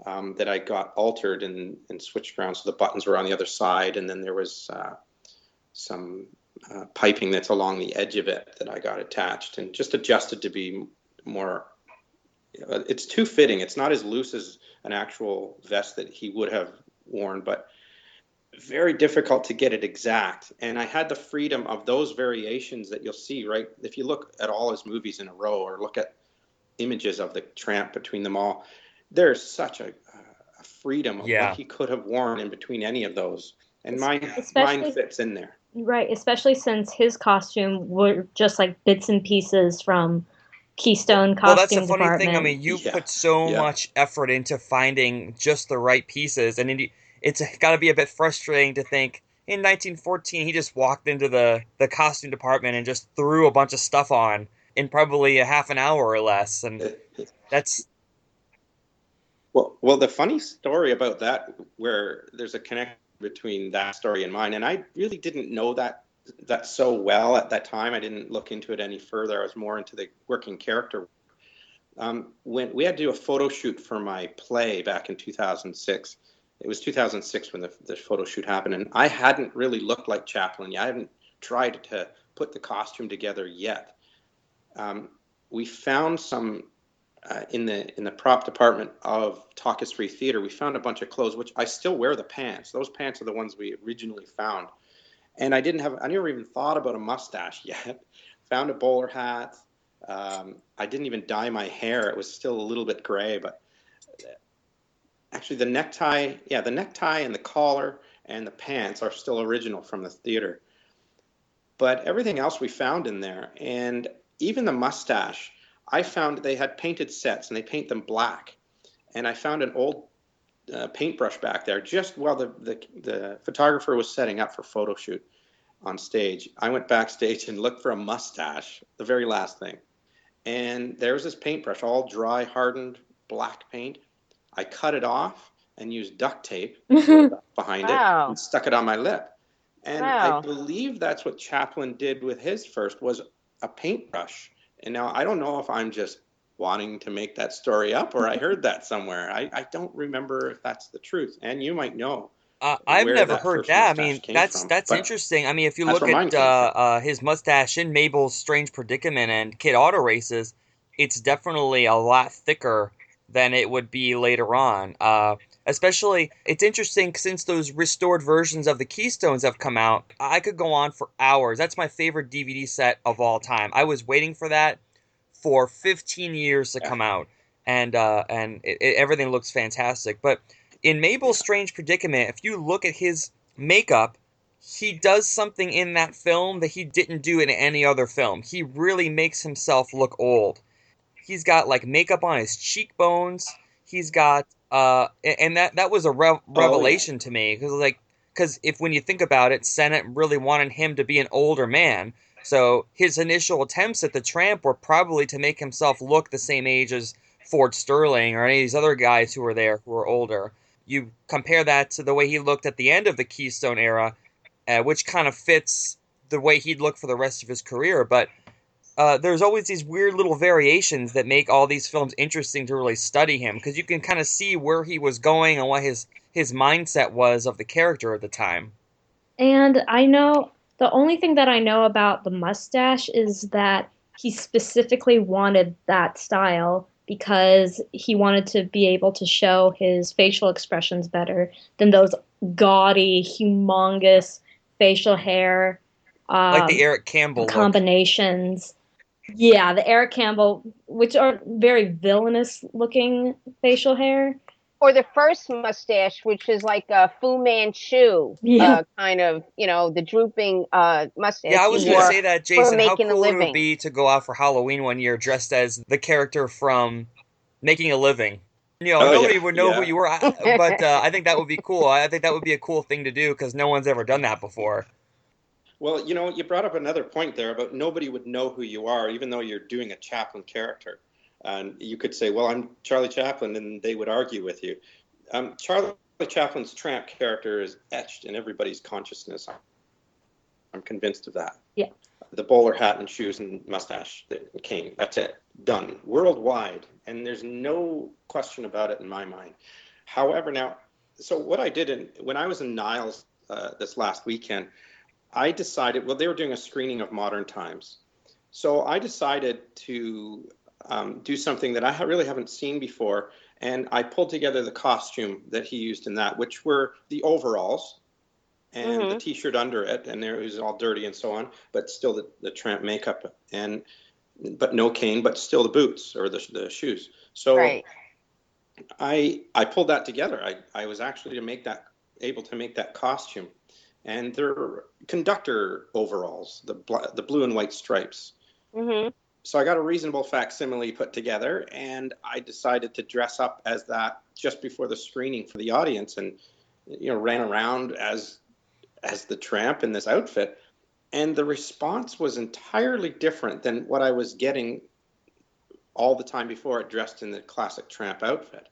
That I got altered and switched around so the buttons were on the other side, and then there was some piping that's along the edge of it that I got attached and just adjusted to be more. It's too fitting. It's not as loose as an actual vest that he would have worn, but very difficult to get it exact. And I had the freedom of those variations that you'll see, right? If you look at all his movies in a row or look at images of the tramp between them all, there's such a freedom of what he could have worn in between any of those. And mine fits in there. Right, especially since his costume were just like bits and pieces from Keystone Well, that's the Costume funny Department. thing. I mean, you put so much effort into finding just the right pieces, and it's got to be a bit frustrating to think in 1914 he just walked into the costume department and just threw a bunch of stuff on in probably a half an hour or less, and that's. Well, the funny story about that, where there's a connection between that story and mine, and I really didn't know that so well at that time. I didn't look into it any further. I was more into the working character. When we had to do a photo shoot for my play back in 2006, it was 2006 when the photo shoot happened, and I hadn't really looked like Chaplin yet. I hadn't tried to put the costume together yet. We found some in the prop department of Talk Free Theater. We found a bunch of clothes, which I still wear the pants. Those pants are the ones we originally found. And I never even thought about a mustache yet. Found a bowler hat. I didn't even dye my hair. It was still a little bit gray, but actually the necktie and the collar and the pants are still original from the theater. But everything else we found in there, and even the mustache, I found they had painted sets and they paint them black. And I found an old paintbrush back there just while the photographer was setting up for photo shoot on stage. I went backstage and looked for a mustache, the very last thing. And there was this paintbrush, all dry, hardened black paint. I cut it off and used duct tape behind it and stuck it on my lip. And I believe that's what Chaplin did with his first, was a paintbrush. And now I don't know if I'm just wanting to make that story up or I heard that somewhere. I don't remember if that's the truth. And you might know. I've never heard that. I mean, that's interesting. I mean, if you look at his mustache in Mabel's Strange Predicament and Kid Auto Races, it's definitely a lot thicker than it would be later on. Especially, it's interesting since those restored versions of the Keystones have come out. I could go on for hours. That's my favorite DVD set of all time. I was waiting for that for 15 years to come out, and everything looks fantastic. But in Mabel's Strange Predicament, if you look at his makeup, he does something in that film that he didn't do in any other film. He really makes himself look old. He's got like makeup on his cheekbones. He's got and that was a revelation to me, because if when you think about it, Sennett really wanted him to be an older man. So his initial attempts at the tramp were probably to make himself look the same age as Ford Sterling or any of these other guys who were there who were older. You compare that to the way he looked at the end of the Keystone era, which kind of fits the way he'd look for the rest of his career. But there's always these weird little variations that make all these films interesting to really study him, because you can kind of see where he was going and what his mindset was of the character at the time. And I know the only thing that I know about the mustache is that he specifically wanted that style because he wanted to be able to show his facial expressions better than those gaudy, humongous facial hair Like the Eric Campbell look. combinations. Yeah, the Eric Campbell, which are very villainous looking facial hair. Or the first mustache, which is like a Fu Manchu, Yeah. kind of, the drooping mustache. Yeah, I was he going to wore say that, for Jason. How making a cool it would living. be to go out for Halloween one year dressed as the character from Making a Living. Nobody would know who you were, but I think that would be cool. I think that would be a cool thing to do because no one's ever done that before. Well, you brought up another point there about nobody would know who you are, even though you're doing a Chaplin character. And you could say, well, I'm Charlie Chaplin, and they would argue with you. Charlie Chaplin's tramp character is etched in everybody's consciousness. I'm convinced of that. Yeah. The bowler hat and shoes and mustache, the cane, that's it. Done. Worldwide. And there's no question about it in my mind. However, now, so what I did when I was in Niles this last weekend, I decided, they were doing a screening of Modern Times. So I decided to do something that I really haven't seen before. And I pulled together the costume that he used in that, which were the overalls and the T-shirt under it. And it was all dirty and so on, but still the tramp makeup, but no cane, but still the boots or the shoes. So Right. I pulled that together. I was actually able to make that costume. And they're conductor overalls, the blue and white stripes. Mm-hmm. So I got a reasonable facsimile put together, and I decided to dress up as that just before the screening for the audience, and ran around as the tramp in this outfit. And the response was entirely different than what I was getting all the time before, dressed in the classic tramp outfit.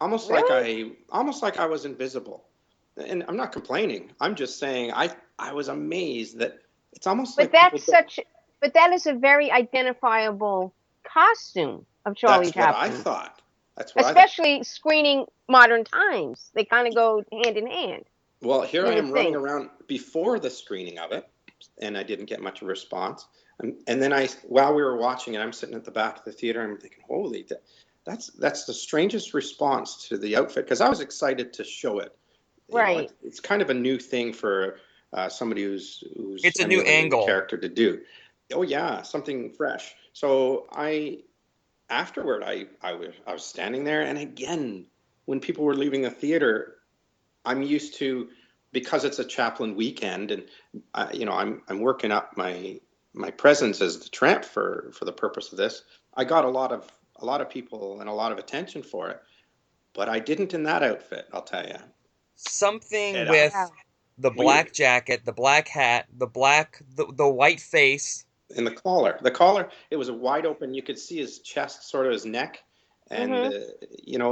Almost Really? like I was invisible. And I'm not complaining. I'm just saying I was amazed that it's almost But like people but that is a very identifiable costume of Charlie That's what I Chaplin. thought. That's what I thought. Especially screening Modern Times. They kind of go hand in hand. Well, here You I would am running think. around before the screening of it, and I didn't get much response. And then while we were watching it, I'm sitting at the back of the theater, and I'm thinking, holy, that's the strangest response to the outfit, because I was excited to show it. Right. It's kind of a new thing for somebody who's It's a new emulating the angle. character to do. Oh yeah, something fresh. So afterward, I was standing there, and again, when people were leaving the theater, I'm used to, because it's a Chaplin weekend, and I'm working up my presence as the tramp for the purpose of this. I got a lot of people and a lot of attention for it, but I didn't in that outfit. I'll tell you. Something with Wow. the black jacket, the black hat, the white face. And the collar, it was a wide open. You could see his chest, sort of his neck, and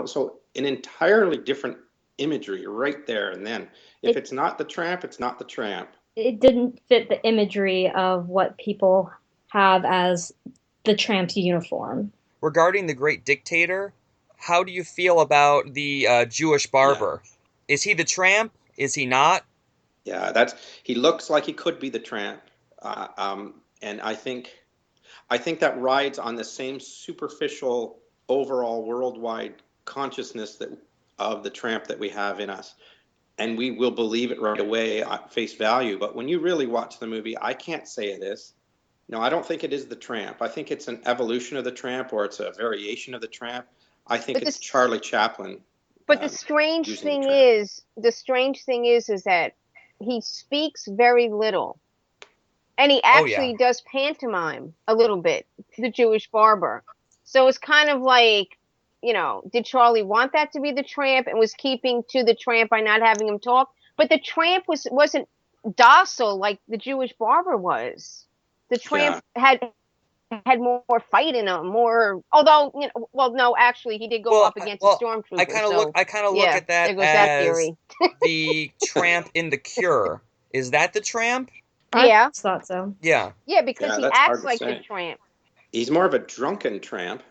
so an entirely different imagery right there and then. If it's not the tramp, it's not the tramp. It didn't fit the imagery of what people have as the tramp's uniform. Regarding the Great Dictator, how do you feel about the Jewish barber? Yeah. Is he the tramp? Is he not? Yeah, he looks like he could be the tramp, and I think that rides on the same superficial overall worldwide consciousness of the tramp that we have in us, and we will believe it right away at face value. But when you really watch the movie, I can't say it is. No, I don't think it is the tramp. I think it's an evolution of the tramp, or it's a variation of the tramp. I think it's Charlie Chaplin. But the strange using thing is that he speaks very little. And he actually does pantomime a little bit, the Jewish barber. So it's kind of like, did Charlie want that to be the tramp and was keeping to the tramp by not having him talk? But the tramp wasn't docile like the Jewish barber was. The tramp had more fight in him, although, no, actually he did go up against a stormtrooper. I kind of look at that there goes as that theory. the tramp in The Cure. Is that the tramp? Yeah. I thought so. Yeah. Yeah, because he that's acts hard to like say. the tramp. He's more of a drunken tramp.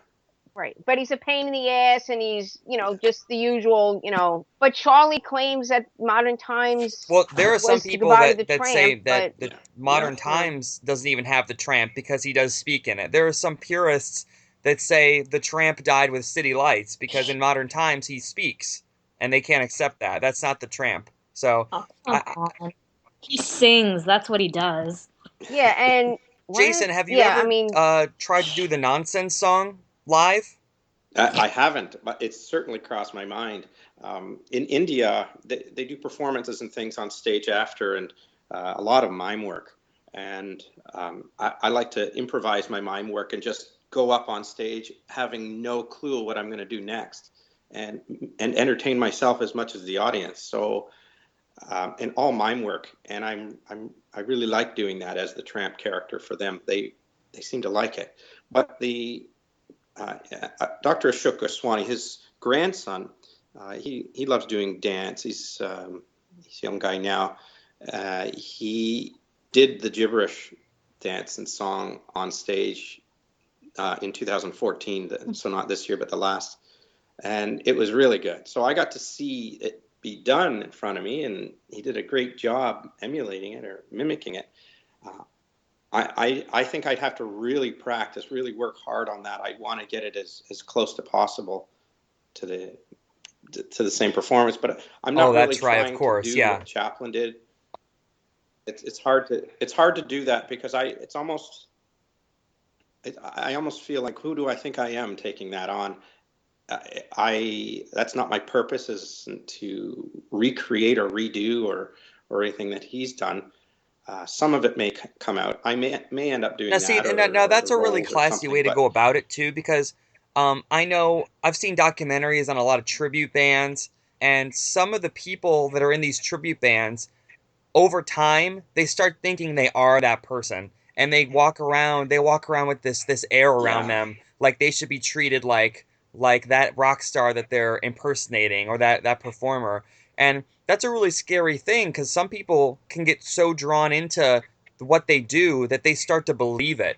Right. But he's a pain in the ass, and he's, just the usual, But Charlie claims that Modern Times Well, there are some was people goodbye to the that say tramp, that but the Yeah. Modern Yeah. Times doesn't even have the tramp because he does speak in it. There are some purists that say the tramp died with City Lights because in Modern Times he speaks, and they can't accept that. That's not the tramp. So, Oh, come I, on. He sings. That's what he does. yeah, and what? Jason, have you Yeah, I ever mean, tried to do the nonsense song live? I haven't, but it's certainly crossed my mind. In India, they do performances and things on stage after, and a lot of mime work. And I like to improvise my mime work and just go up on stage having no clue what I'm going to do next, and entertain myself as much as the audience. So, and all mime work, and I really like doing that as the tramp character for them. They seem to like it, but the Dr. Ashok Goswami, his grandson, he loves doing dance. He's a young guy now. He did the gibberish dance and song on stage in 2014, so not this year, but the last, and it was really good. So I got to see it be done in front of me, and he did a great job emulating it or mimicking it. Uh, I think I'd have to really practice, really work hard on that. I want to get it as close to possible to the same performance, but I'm Oh, not really that's right, of trying to course, do yeah. what Chaplin did. It's hard to do that because I almost feel like, who do I think I am taking that on? That's not my purpose, is to recreate or redo or anything that he's done. Some of it may come out. I may end up Now, doing see, that, and or now or the that's a really roles or classy something. way to But go about it too, because I know I've seen documentaries on a lot of tribute bands, and some of the people that are in these tribute bands, over time, they start thinking they are that person, and they walk around with this air around yeah, them, like they should be treated like that rock star that they're impersonating or that performer. And that's a really scary thing because some people can get so drawn into what they do that they start to believe it.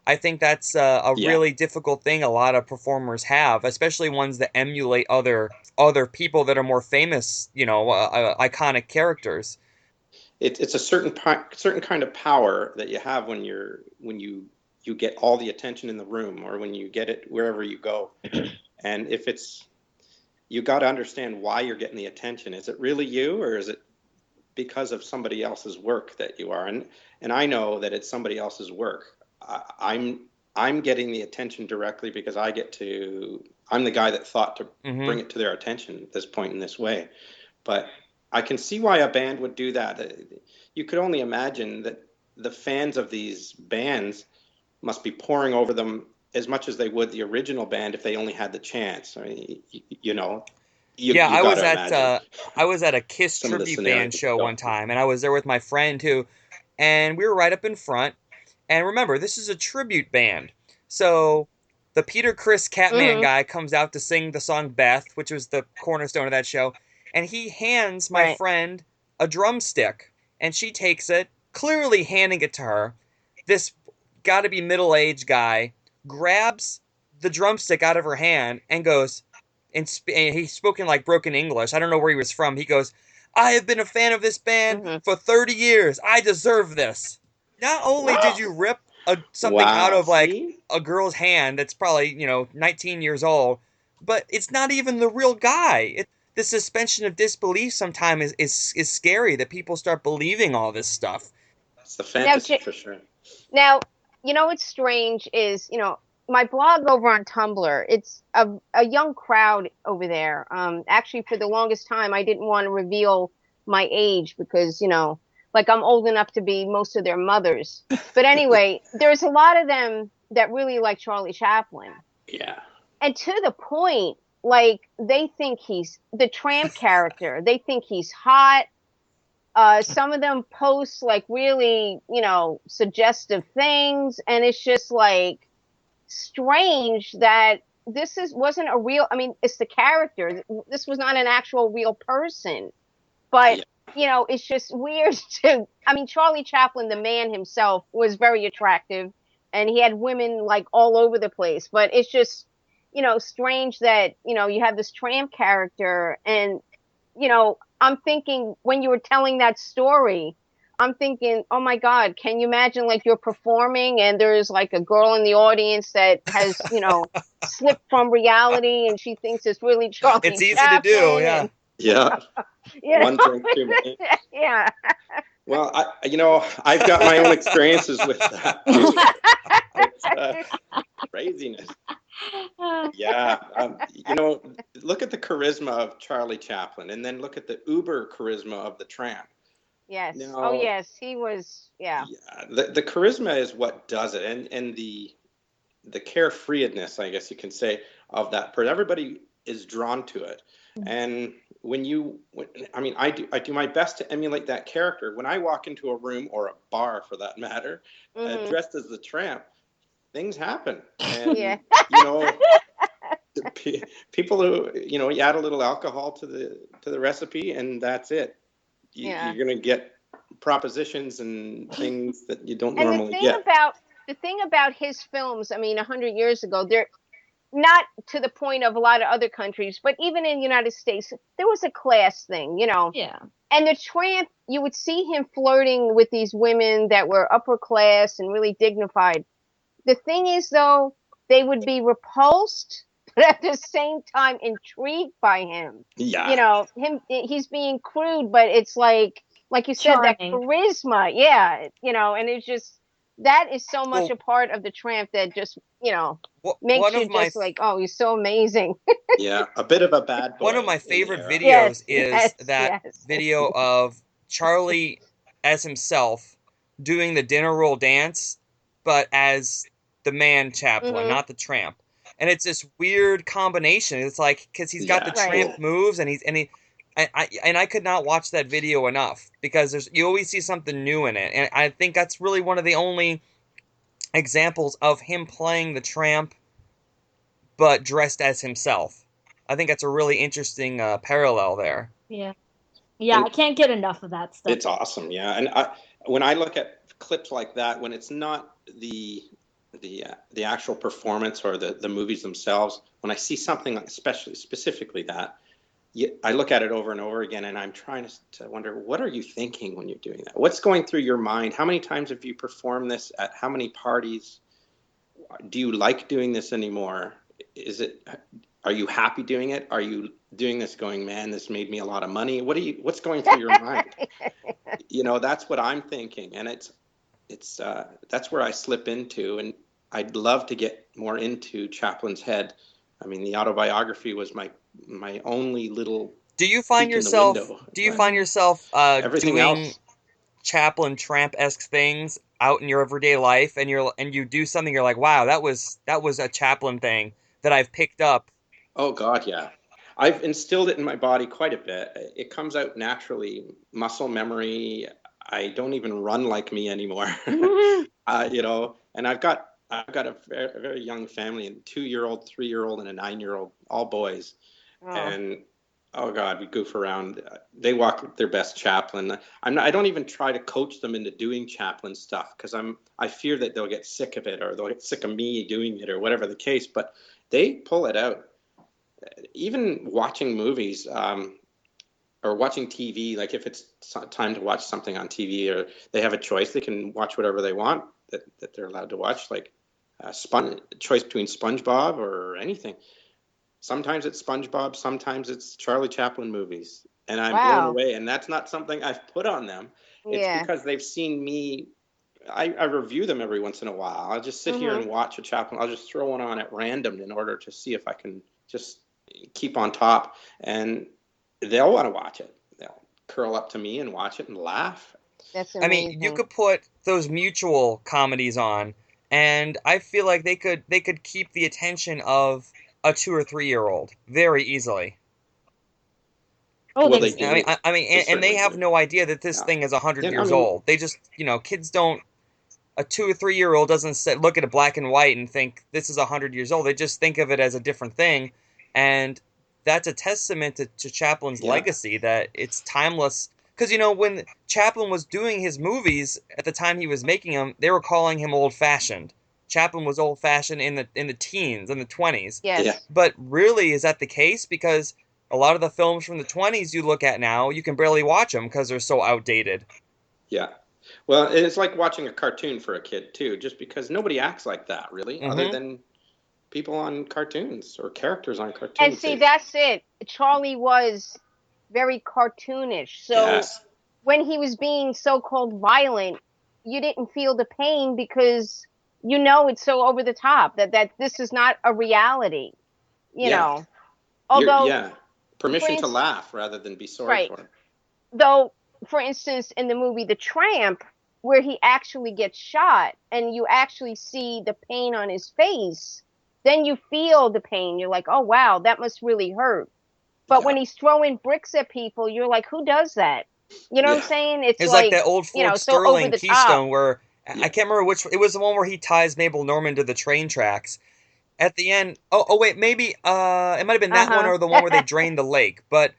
I think that's a yeah. really difficult thing a lot of performers have, especially ones that emulate other people that are more famous, iconic characters. It's a certain kind of power that you have when you get all the attention in the room, or when you get it wherever you go. And if it's you got to understand why you're getting the attention. Is it really you, or is it because of somebody else's work that you are? And I know that it's somebody else's work. I'm getting the attention directly because I'm the guy that thought to Hmm. bring it to their attention at this point in this way. But I can see why a band would do that. You could only imagine that the fans of these bands must be pouring over them as much as they would the original band if they only had the chance. I mean, Yeah, you got to imagine I was at a Kiss some of the tribute band scenarios show going one through. time, and I was there with my friend too, and we were right up in front. And remember, this is a tribute band, so the Peter Chris Catman hmm guy comes out to sing the song Beth, which was the cornerstone of that show, and he hands my right. friend a drumstick, and she takes it, clearly handing it to her. This got to be middle-aged guy grabs the drumstick out of her hand and goes, and he spoke in like broken English. I don't know where he was from. He goes, "I have been a fan of this band hmm for 30 years. I deserve this." Not only did you rip something out Wow. of like See? a girl's hand that's probably, 19 years old, but it's not even the real guy. The suspension of disbelief sometimes is scary that people start believing all this stuff. That's the Now, fantasy for sure. now, what's strange is, my blog over on Tumblr, it's a young crowd over there. Actually, for the longest time, I didn't want to reveal my age because, like I'm old enough to be most of their mothers. But anyway, there's a lot of them that really like Charlie Chaplin. Yeah. And to the point, like they think he's the tramp character. They think he's hot. Some of them post like really, suggestive things, and it's just like strange that wasn't a real. I mean, it's the character. This was not an actual real person, but Yeah. it's just weird to. I mean, Charlie Chaplin, the man himself, was very attractive. and he had women like all over the place. But it's just, strange that, you have this tramp character. And, I'm thinking when you were telling that story, I'm thinking, oh my God, can you imagine like you're performing and there's like a girl in the audience that has, slipped from reality and she thinks it's really It's Charlie easy to do, Chaplin. yeah. Yeah. You know, One drink too many. yeah. Well, I've got my own experiences with that too. It's craziness. Yeah. Look at the charisma of Charlie Chaplin, and then look at the uber charisma of the tramp. Yes. Oh, Now, yes. He was, yeah. yeah, the charisma is what does it, and the carefreedness, I guess you can say, of that person. Everybody is drawn to it, and I do my best to emulate that character. When I walk into a room or a bar, for that matter, Mm-hmm. dressed as the tramp, things happen, and Yeah. you know, people who you add a little alcohol to the recipe, and that's it. Yeah. You're gonna get propositions and things that you don't And normally get. the thing about his films, I mean, 100 years ago, they're not to the point of a lot of other countries, but even in the United States, there was a class thing. Yeah. And the tramp, you would see him flirting with these women that were upper class and really dignified. The thing is, though, they would be repulsed, but at the same time intrigued by him. Yeah. He's being crude, but it's like you said, that Charming. charisma. Yeah. And it's just, that is so much Well, a part of the tramp that just, one makes of you my just like, oh, he's so amazing. Yeah, a bit of a bad one of boy my in the favorite era. videos Yes, is yes, that yes. video of Charlie as himself doing the dinner roll dance, but as the man Chaplin, Hmm. not the tramp. And it's this weird combination. It's like because he's got the Yeah. Right. tramp moves, and I could not watch that video enough because you always see something new in it, and I think that's really one of the only examples of him playing the tramp but dressed as himself. I think that's a really interesting parallel there. Yeah. Yeah, And I can't get enough of that stuff. it's awesome. Yeah. And when I look at clips like that, when it's not the actual performance or the movies themselves, when I see something like, especially specifically that, I look at it over and over again, and I'm trying to wonder, what are you thinking when you're doing that? What's going through your mind? How many times have you performed this? At how many parties? Do you like doing this anymore? Are you happy doing it? Are you doing this going, man, this made me a lot of money? What's going through your mind? That's what I'm thinking. And it's that's where I slip into, and I'd love to get more into Chaplin's head. I mean, the autobiography was my only little Do you find peek in the yourself? window. Do you But find yourself everything doing else, Chaplin tramp-esque things out in your everyday life, and you do something, you're like, wow, that was a Chaplin thing that I've picked up. oh God, yeah. I've instilled it in my body quite a bit. It comes out naturally. Muscle memory. I don't even run like me anymore. And I've got a very young family, and 2-year-old, 3-year-old, and a 9-year-old, all boys. Oh, And oh God, we goof around. They walk their best Chaplin. I don't even try to coach them into doing Chaplin stuff because I fear that they'll get sick of it, or they'll get sick of me doing it, or whatever the case. But they pull it out. Even watching movies, or watching TV, like if it's time to watch something on TV, or they have a choice, they can watch whatever they want that they're allowed to watch, like choice between SpongeBob or anything. Sometimes it's SpongeBob, sometimes it's Charlie Chaplin movies, and I'm blown wow. away. And that's not something I've put on them. It's Yeah. because they've seen me. I review them every once in a while. I'll just sit here Hmm. and watch a Chaplin. I'll just throw one on at random in order to see if I can just keep on top. And they'll want to watch it. They'll curl up to me and watch it and laugh. That's I mean, you amazing. could put those mutual comedies on, and I feel like they could keep the attention of a 2 or 3-year-old very easily. Oh, Well, they they I mean, do. They and they certainly have do. no idea that this Yeah. thing is 100 And I years mean, old. They just, kids don't. A 2 or 3-year-old doesn't look at a black and white and think this is 100 years old. They just think of it as a different thing, and that's a testament to Chaplin's yeah. legacy that it's timeless. Because when Chaplin was doing his movies at the time he was making them, they were calling him old-fashioned. Chaplin was old-fashioned in the teens, in the 20s. Yes. Yeah. But really, is that the case? Because a lot of the films from the 20s you look at now, you can barely watch them because they're so outdated. Yeah. Well, and it's like watching a cartoon for a kid too, just because nobody acts like that really, other Mhm. than people on cartoons or characters on cartoons. And see, that's it. Charlie was very cartoonish. So Yes. when he was being so-called violent, you didn't feel the pain because it's so over the top that this is not a reality. Yeah. Although, Yeah. for Permission to instance, laugh rather than be sorry right. for him. Though, for instance, in the movie The Tramp, where he actually gets shot and you actually see the pain on his face, then you feel the pain. You're like, oh, wow, that must really hurt. But when Yeah. he's throwing bricks at people, you're like, who does that? You know what I'm Yeah. saying? It's It's like like, that old Ford so over Sterling the top. Keystone where Yeah. I can't remember which. It was the one where he ties Mabel Normand to the train tracks. At the end, oh wait, maybe it might have been that one or the one where they Uh-huh. drained the lake. But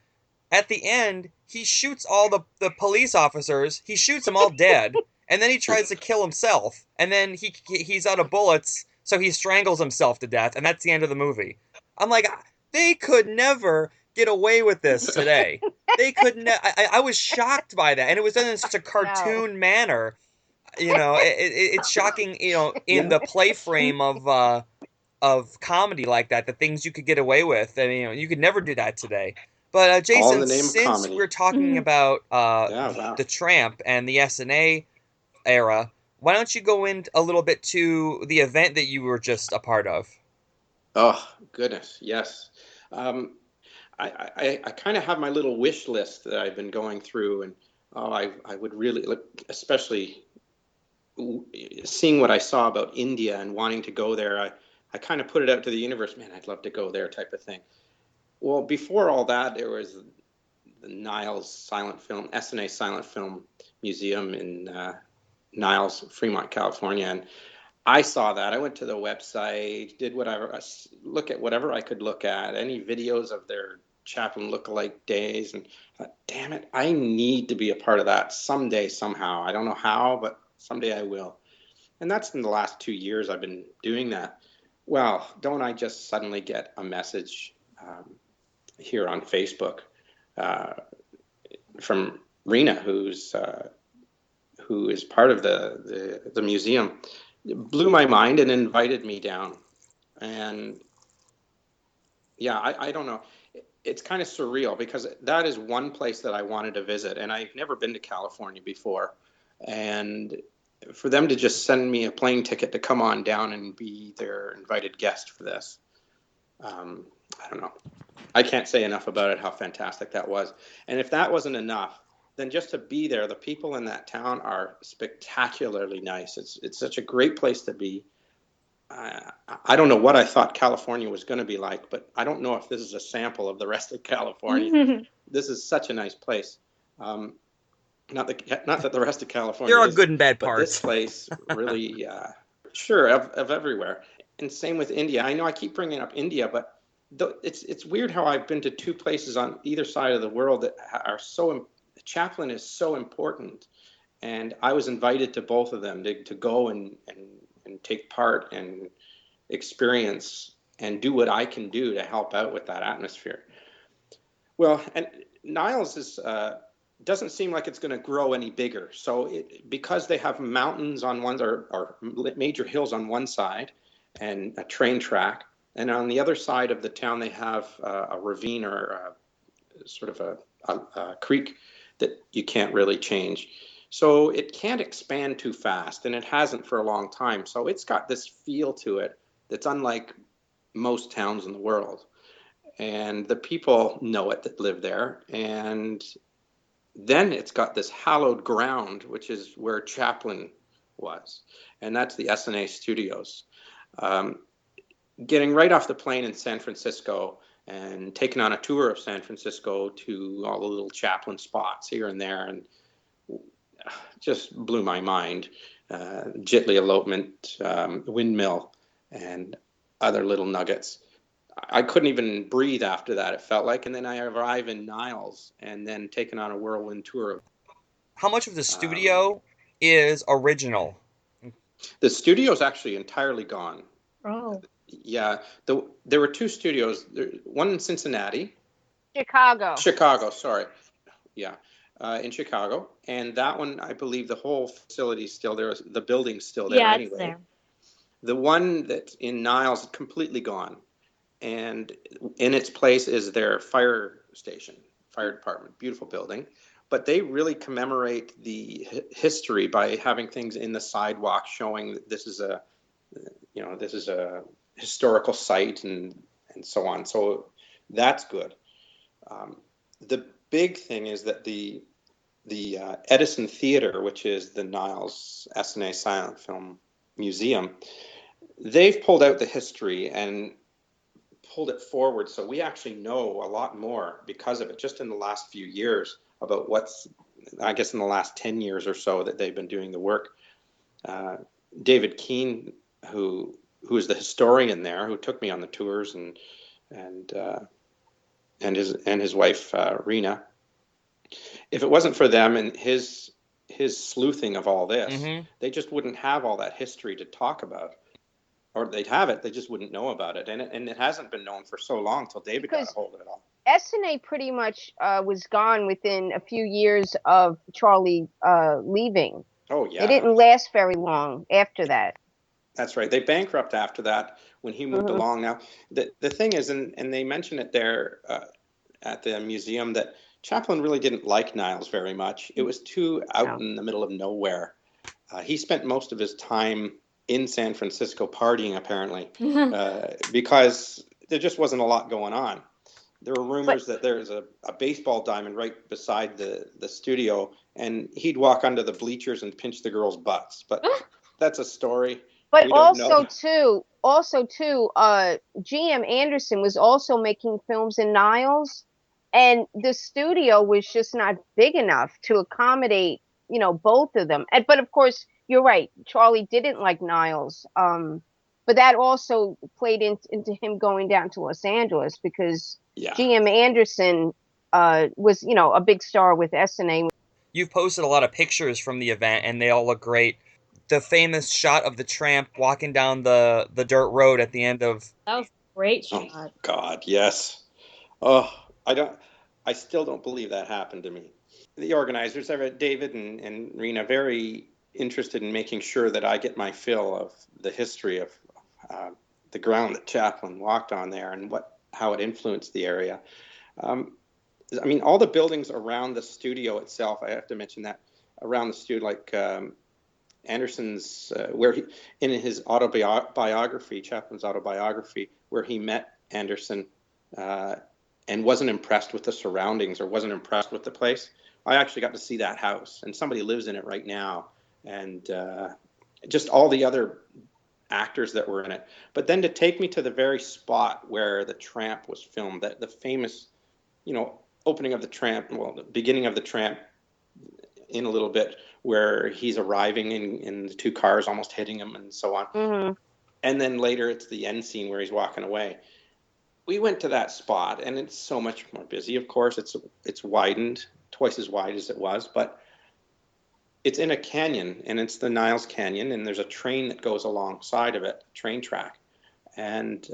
at the end, he shoots all the police officers. He shoots them all dead, and then he tries to kill himself. And then he's out of bullets, so he strangles himself to death, and that's the end of the movie. I'm like, they could never get away with this today. They could I was shocked by that, and it was done in such a No. cartoon manner. It's shocking. In Yeah. the play frame of comedy like that, the things you could get away with, and you could never do that today. But All in Jason, the name of since comedy. we're talking Mhm. about Yeah. Wow. the Tramp and the SNA era, why don't you go in a little bit to the event that you were just a part of? Oh goodness. Yes. Um, I kind of have my little wish list that I've been going through, and I would really look, especially seeing what I saw about India and wanting to go there. I kind of put it out to the universe, man, I'd love to go there, type of thing. Well, before all that, there was the Niles SNA Silent Film Museum in Niles, Fremont, California, and I saw that. I went to the website, did whatever, look at whatever I could look at, any videos of their Chaplin lookalike days, and thought, damn it, I need to be a part of that someday, somehow. I don't know how, but someday I will. And that's in the last 2 years I've been doing that. Well, don't I just suddenly get a message here on Facebook uh, from Rena, who is part of the museum. It blew my mind and invited me down. And yeah, I don't know. It's kind of surreal because that is one place that I wanted to visit, and I've never been to California before. And for them to just send me a plane ticket to come on down and be their invited guest for this, I don't know. I can't say enough about it, how fantastic that was. And if that wasn't enough, then just to be there, the people in that town are spectacularly nice. It's such a great place to be. I don't know what I thought California was going to be like, but I don't know if this is a sample of the rest of California. This is such a nice place. Um, not that the rest of California There are isn't, good and bad but this parts. place really, sure, of everywhere. And same with India. I know I keep bringing up India, but it's weird how I've been to two places on either side of the world that are so. Chaplin is so important, and I was invited to both of them to go and take part and experience and do what I can do to help out with that atmosphere. Well, and Niles is doesn't seem like it's going to grow any bigger. So because they have mountains on one or major hills on one side and a train track, and on the other side of the town they have a ravine or sort of a creek that you can't really change. So it can't expand too fast, and it hasn't for a long time. So it's got this feel to it that's unlike most towns in the world. And the people know it that live there. And then it's got this hallowed ground, which is where Chaplin was. And that's the SNA studios. Um, Getting right off the plane in San Francisco and taking on a tour of San Francisco to all the little Chaplin spots here and there, and just blew my mind. Jitley elopement, windmill, and other little nuggets. I couldn't even breathe after that, it felt like. And then I arrive in Niles and then taken on a whirlwind tour of. How much of the Um, studio is original? The studio's actually entirely gone. Oh. Yeah, there were two studios, one in Cincinnati. Chicago. Sorry. Yeah, in Chicago. And that one, I believe the whole facility's still there. The building's still there Yeah, anyway. it's there. The one that's in Niles is completely gone. And in its place is their fire station, fire department, beautiful building. But they really commemorate the history by having things in the sidewalk showing that this is a historical site and so on. So that's good. The big thing is that the Edison Theater, which is the Niles S&A Silent Film Museum, they've pulled out the history and pulled it forward, so we actually know a lot more because of it just in the last few years about what's, I guess, in the last 10 years or so that they've been doing the work. David Keane, who is the historian there, who took me on the tours, and his wife Rena. If it wasn't for them and his sleuthing of all this, they just wouldn't have all that history to talk about. Or they'd have it, they just wouldn't know about it. And it hasn't been known for so long till David got a hold of it all. S&A pretty much was gone within a few years of Charlie leaving. Oh, yeah. It didn't last very long after that. That's right. They bankrupt after that when he moved along. Now, the thing is, and they mention it there at the museum, that Chaplin really didn't like Niles very much. It was too out in the middle of nowhere. He spent most of his time in San Francisco partying, apparently, because there just wasn't a lot going on. There were rumors that there's a baseball diamond right beside the studio, and he'd walk under the bleachers and pinch the girls' butts. But that's a story. But also too, G.M. Anderson was also making films in Niles, and the studio was just not big enough to accommodate, both of them. But of course, you're right. Charlie didn't like Niles. But that also played into him going down to Los Angeles because G.M. Anderson was, a big star with S&A. You've posted a lot of pictures from the event, and they all look great. The famous shot of the tramp walking down the dirt road at the end of... That was a great shot. Oh, God, yes. Oh, I still don't believe that happened to me. The organizers, David and Rena, very interested in making sure that I get my fill of the history of the ground that Chaplin walked on there and how it influenced the area. I mean, all the buildings around the studio itself, I have to mention that, around the studio, like Anderson's, where he, in his autobiography, Chaplin's autobiography, where he met Anderson and wasn't impressed with the surroundings or wasn't impressed with the place. I actually got to see that house, and somebody lives in it right now, and just all the other actors that were in it. But then to take me to the very spot where the Tramp was filmed, the famous, opening of the Tramp, the beginning of the Tramp in a little bit, where he's arriving in the two cars almost hitting him and so on. And then later it's the end scene where he's walking away. We went to that spot, and it's so much more busy. Of course, it's widened, twice as wide as it was, but it's in a canyon, and it's the Niles Canyon, and there's a train that goes alongside of it, train track, and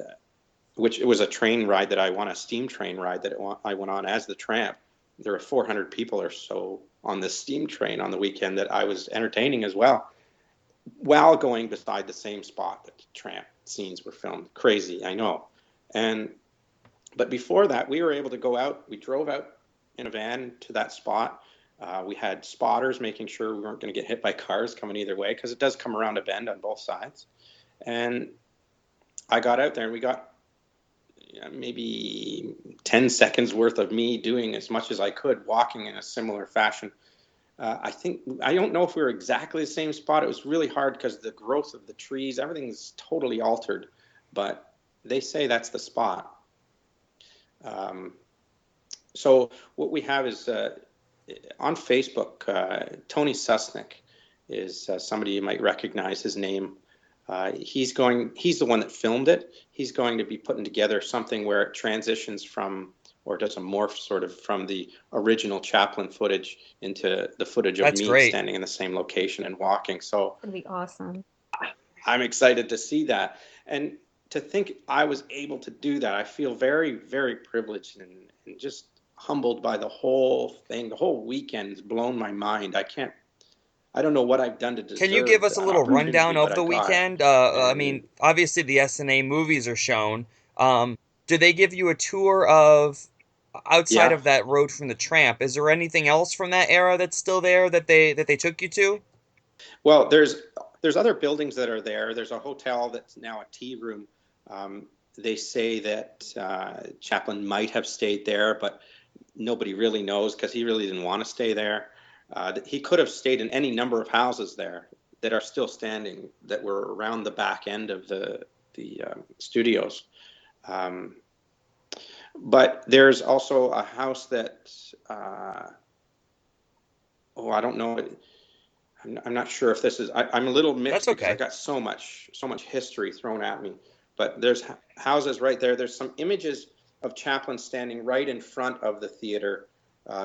which it was a train ride that I won, a steam train ride that I went on as the Tramp. There were 400 people or so on this steam train on the weekend that I was entertaining as well, while going beside the same spot that the Tramp scenes were filmed. Crazy, I know. But before that, we were able to go out. We drove out in a van to that spot. We had spotters making sure we weren't going to get hit by cars coming either way, because it does come around a bend on both sides. And I got out there, and we got maybe 10 seconds worth of me doing as much as I could, walking in a similar fashion. I don't know if we were exactly the same spot. It was really hard because the growth of the trees, everything's totally altered. But they say that's the spot. So what we have is on Facebook, Tony Susnick is somebody you might recognize his name. He's the one that filmed it. He's going to be putting together something where it transitions from, or does a morph sort of from the original Chaplin footage into the footage of me standing in the same location and walking. So That'd be awesome. I'm excited to see that. And to think I was able to do that, I feel very, very privileged and just humbled by the whole thing. The whole weekend's blown my mind. I don't know what I've done to Can you give deserve us a that little rundown opportunity, of but I the got it. weekend? I And mean, obviously the SNA movies are shown. Do they give you a tour of outside yeah, of that Road from the Tramp? Is there anything else from that era that's still there that they took you to? well, there's other buildings that are there. There's a hotel that's now a tea room. They say that Chaplin might have stayed there, but nobody really knows because he really didn't want to stay there. He could have stayed in any number of houses there that are still standing that were around the back end of the studios. Um, but there's also a house that I don't know. I'm not sure if this is. I'm a little That's mixed because I okay. got so much history thrown at me. But there's houses right there. There's some images of Chaplin standing right in front of the theater,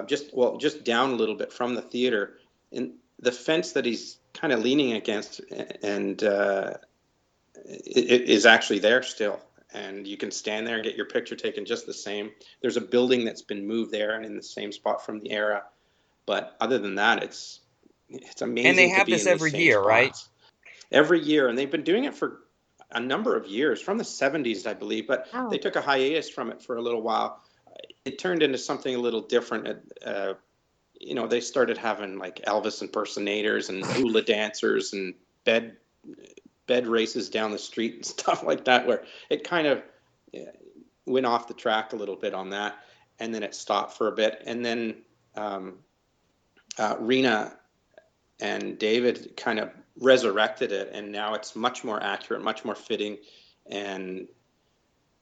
just down a little bit from the theater, and the fence that he's kind of leaning against, and it is actually there still. And you can stand there and get your picture taken just the same. There's a building that's been moved there and in the same spot from the era. But other than that, it's And they amazing to have be this in these every same year, right? spots every year, and they've been doing it for a number of years, from the 70s, I believe, but they Wow. took a hiatus from it for a little while. It turned into something a little different. They started having like Elvis impersonators and hula dancers and bed bed races down the street and stuff like that, where it kind of went off the track a little bit on that, and then it stopped for a bit, and then um, Rena and David kind of resurrected it, and now it's much more accurate, much more fitting, and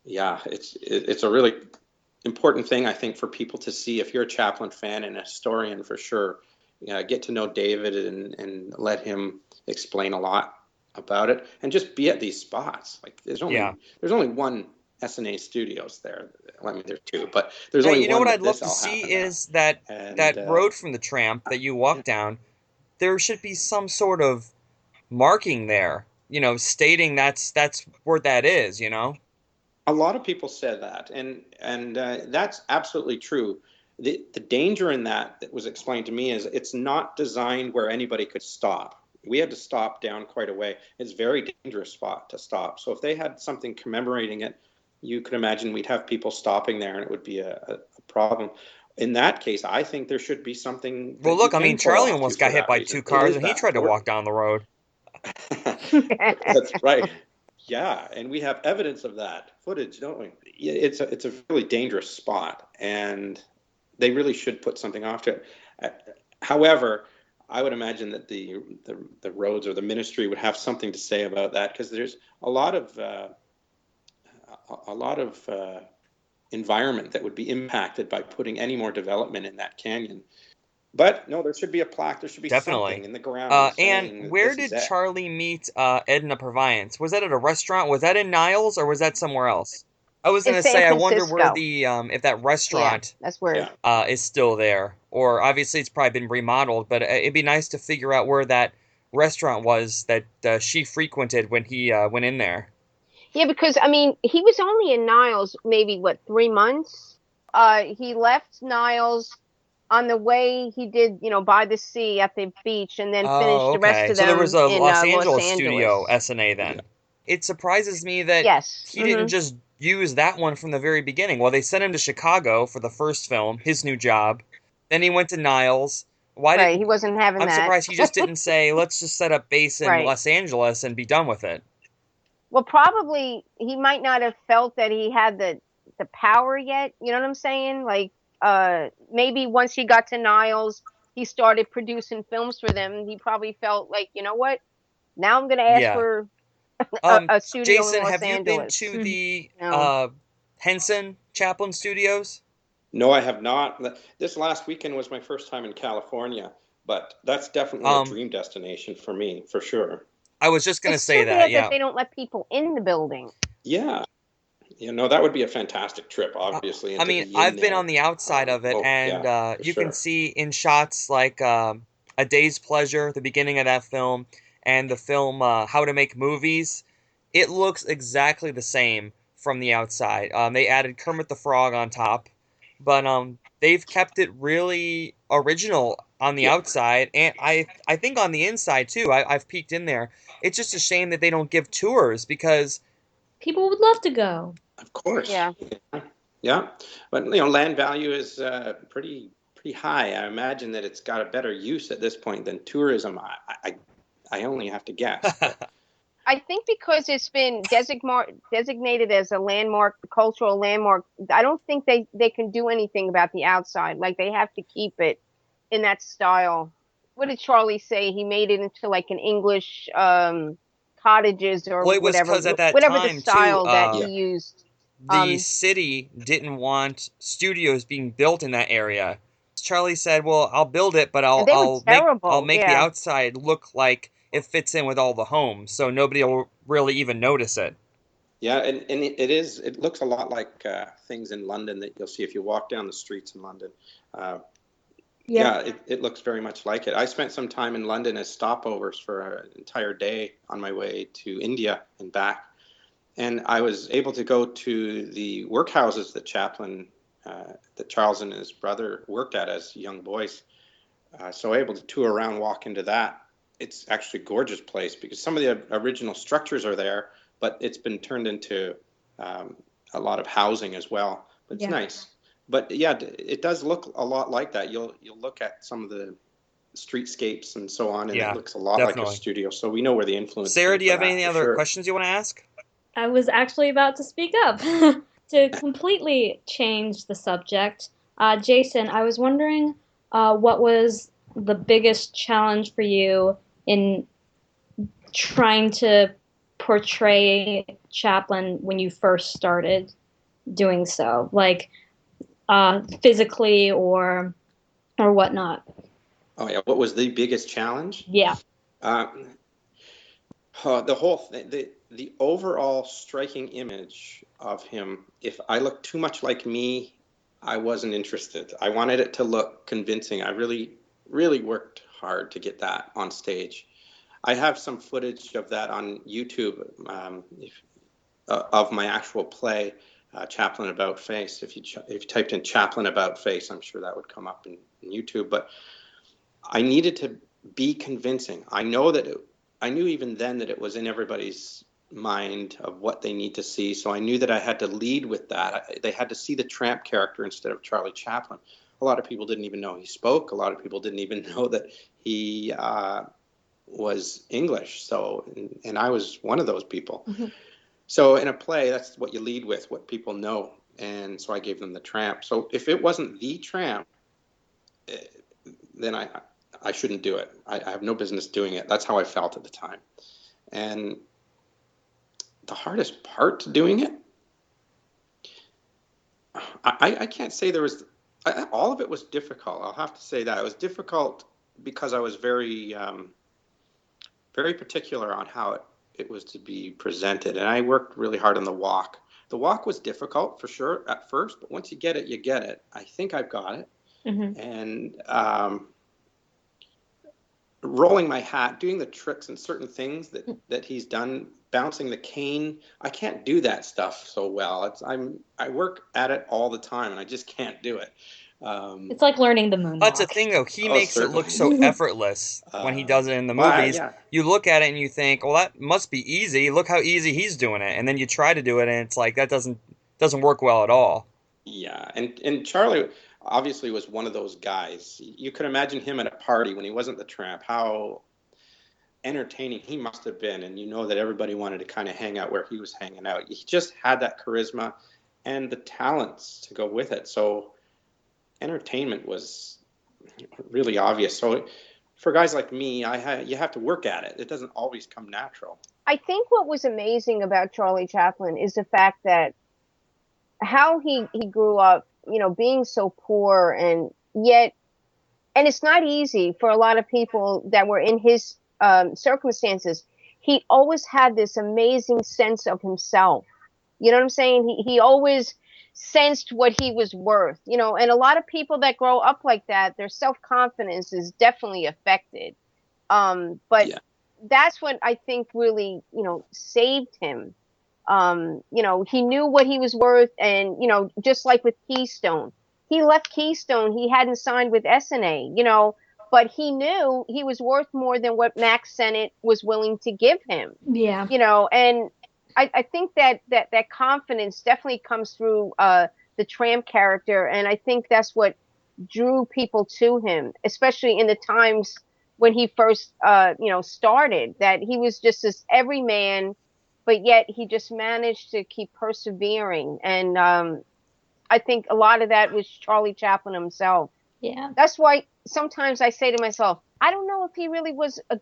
yeah, it's a really important thing, I think, for people to see. If you're a Chaplin fan and a historian, for sure, get to know David and let him explain a lot about it, and just be at these spots. Like Yeah. there's only one SNA Studios there. I mean, there's two, but there's Yeah, only you know one what I'd that love this to all see happened at, is that and that road from the Tramp that you walk down, there should be some sort of marking there, stating that's where that is, a lot of people said that, and that's absolutely true. The danger in that was explained to me is it's not designed where anybody could stop. We had to stop down quite a way. It's a very dangerous spot to stop. So if they had something commemorating it, you could imagine we'd have people stopping there, and it would be a problem. In that case, I think there should be something Well, that you look, I can mean, pull Charlie off to almost got for hit that by reason. two It cars is when he that tried to walk important. down the road. That's right. Yeah, and we have evidence of that footage, don't we? Yeah, it's a really dangerous spot, and they really should put something off to it. Uh, However, I would imagine that the roads or the ministry would have something to say about that, because there's a lot of environment that would be impacted by putting any more development in that canyon. But no, there should be a plaque. There should be something Definitely. in the ground And saying that where this is did it. Charlie meet Edna Purviance? Was that at a restaurant? Was that in Niles or was that somewhere else? I was In gonna San say, I wonder where Francisco. the if that Yeah, restaurant that's where. Yeah. is still there, or obviously it's probably been remodeled. But it'd be nice to figure out where that restaurant was that she frequented when he went in there. Yeah, because I mean, he was only in Niles maybe what 3 months. He left Niles on the way he did, by the sea at the beach, and then finished Oh, the rest okay. of So there was them a in Los Los Angeles studio Angeles. SNA then. It surprises me that Yes. he didn't just use that one from the very beginning. Well, they sent him to Chicago for the first film, his new job. Then he went to Niles. Why Right. He didn't wasn't having I'm that. surprised he just didn't say, let's just set up base in Right. Los Angeles and be done with it. Well, probably he might not have felt that he had the power yet. You know what I'm saying? Like, maybe once he got to Niles, he started producing films for them. He probably felt like, you know what? Now I'm going to ask Yeah. for a studio in Jason, Los have you been Angeles. to Mhm. the You know? Henson Chaplin Studios? No, I have not. This last weekend was my first time in California, but that's definitely a Um, dream destination for me, for sure. I was just gonna It's say too that, bad that yeah. they don't let people in the building. Yeah, that would be a fantastic trip, Uh, obviously, I and to mean, be in I've been on there. the outside of it, Oh, and yeah, for you can sure. see in shots like A Day's Pleasure, the beginning of that film, and the film How to Make Movies, it looks exactly the same from the outside. They added Kermit the Frog on top, but they've kept it really original on the outside, and I think on the inside too. I've peeked in there. It's just a shame that they don't give tours because People would love to go. Of course. Yeah. Yeah. But land value is pretty high. I imagine that it's got a better use at this point than tourism. I only have to guess. But I think because it's been designated as a landmark, cultural landmark, I don't think they can do anything about the outside. Like they have to keep it in that style. What did Charlie say? He made it into like an English cottages or well, it was whatever, because at that whatever the time too, style that he Yeah. used. the city didn't want studios being built in that area. Charlie said, "Well, I'll build it, but And they were I'll terrible. make the Yeah. outside look like it fits in with all the homes, so nobody will really even notice it." yeah, and it looks a lot like things in London that you'll see if you walk down the streets in London. Uh, Yeah. yeah, it looks very much like it. I spent some time in London as stopovers for an entire day on my way to India and back. And I was able to go to the workhouses that that Charles and his brother worked at as young boys. So able to tour around, walk into that. It's actually a gorgeous place because some of the original structures are there, but it's been turned into a lot of housing as well. But it's Yeah. nice. But yeah, it does look a lot like that. You'll look at some of the streetscapes and so on, and Yeah, it looks a lot like a definitely. studio. So we know where the influence Sarah, came do you for have that, any for other sure. questions you want to ask? I was actually about to speak up. To completely change the subject, Jason, I was wondering what was the biggest challenge for you in trying to portray Chaplin when you first started doing so, like physically or whatnot. Oh yeah, what was the biggest challenge? Yeah. Uh, the whole thing, the overall striking image of him. If I looked too much like me, I wasn't interested. I wanted it to look convincing. I really, really worked hard to get that on stage. I have some footage of that on YouTube, of my actual play, Chaplin About Face. If you typed in Chaplin About Face, I'm sure that would come up in YouTube. But I needed to be convincing. I knew even then that it was in everybody's mind of what they need to see. So I knew that I had to lead with that. They had to see the tramp character instead of Charlie Chaplin. A lot of people didn't even know he spoke. A lot of people didn't even know that he was English. So, and I was one of those people. Mm-hmm. So in a play, that's what you lead with, what people know. And so I gave them the tramp. So if it wasn't the tramp, then I shouldn't do it. I have no business doing it. That's how I felt at the time. And the hardest part to doing it, I can't say there was, all of it was difficult. I'll have to say that. It was difficult because I was very, very particular on how it was to be presented. And I worked really hard on the walk. The walk was difficult for sure at first, but once you get it, you get it. I think I've got it. Mm-hmm. And rolling my hat, doing the tricks and certain things that he's done, bouncing the cane. I can't do that stuff so well. I work at it all the time, and I just can't do it. It's like learning the That's the moonwalk. thing, though. He Oh, makes it look so certainly. effortless when he does it in the Well, movies. yeah, You look at it and you think, "Well, that must be easy. Look how easy he's doing it." And then you try to do it, and it's like that doesn't work well at all. yeah. And Charlie obviously was one of those guys. You could imagine him at a party when he wasn't the tramp, how entertaining he must have been. And you know that everybody wanted to kind of hang out where he was hanging out. He just had that charisma and the talents to go with it. So entertainment was really obvious. So for guys like me, you have to work at it. It doesn't always come natural. I think what was amazing about Charlie Chaplin is the fact that how he grew up, being so poor, and yet, and it's not easy for a lot of people that were in his circumstances. He always had this amazing sense of himself. You know what I'm saying? He always sensed what he was worth, and a lot of people that grow up like that, their self-confidence is definitely affected. But Yeah. that's what I think really, saved him. He knew what he was worth, and just like with Keystone, he left Keystone. He hadn't signed with SNA, but he knew he was worth more than what Max Sennett was willing to give him. Yeah. And I think that confidence definitely comes through the Tramp character, and I think that's what drew people to him, especially in the times when he first started. That he was just this everyman, but yet he just managed to keep persevering. And I think a lot of that was Charlie Chaplin himself. Yeah. That's why sometimes I say to myself, I don't know if he really was a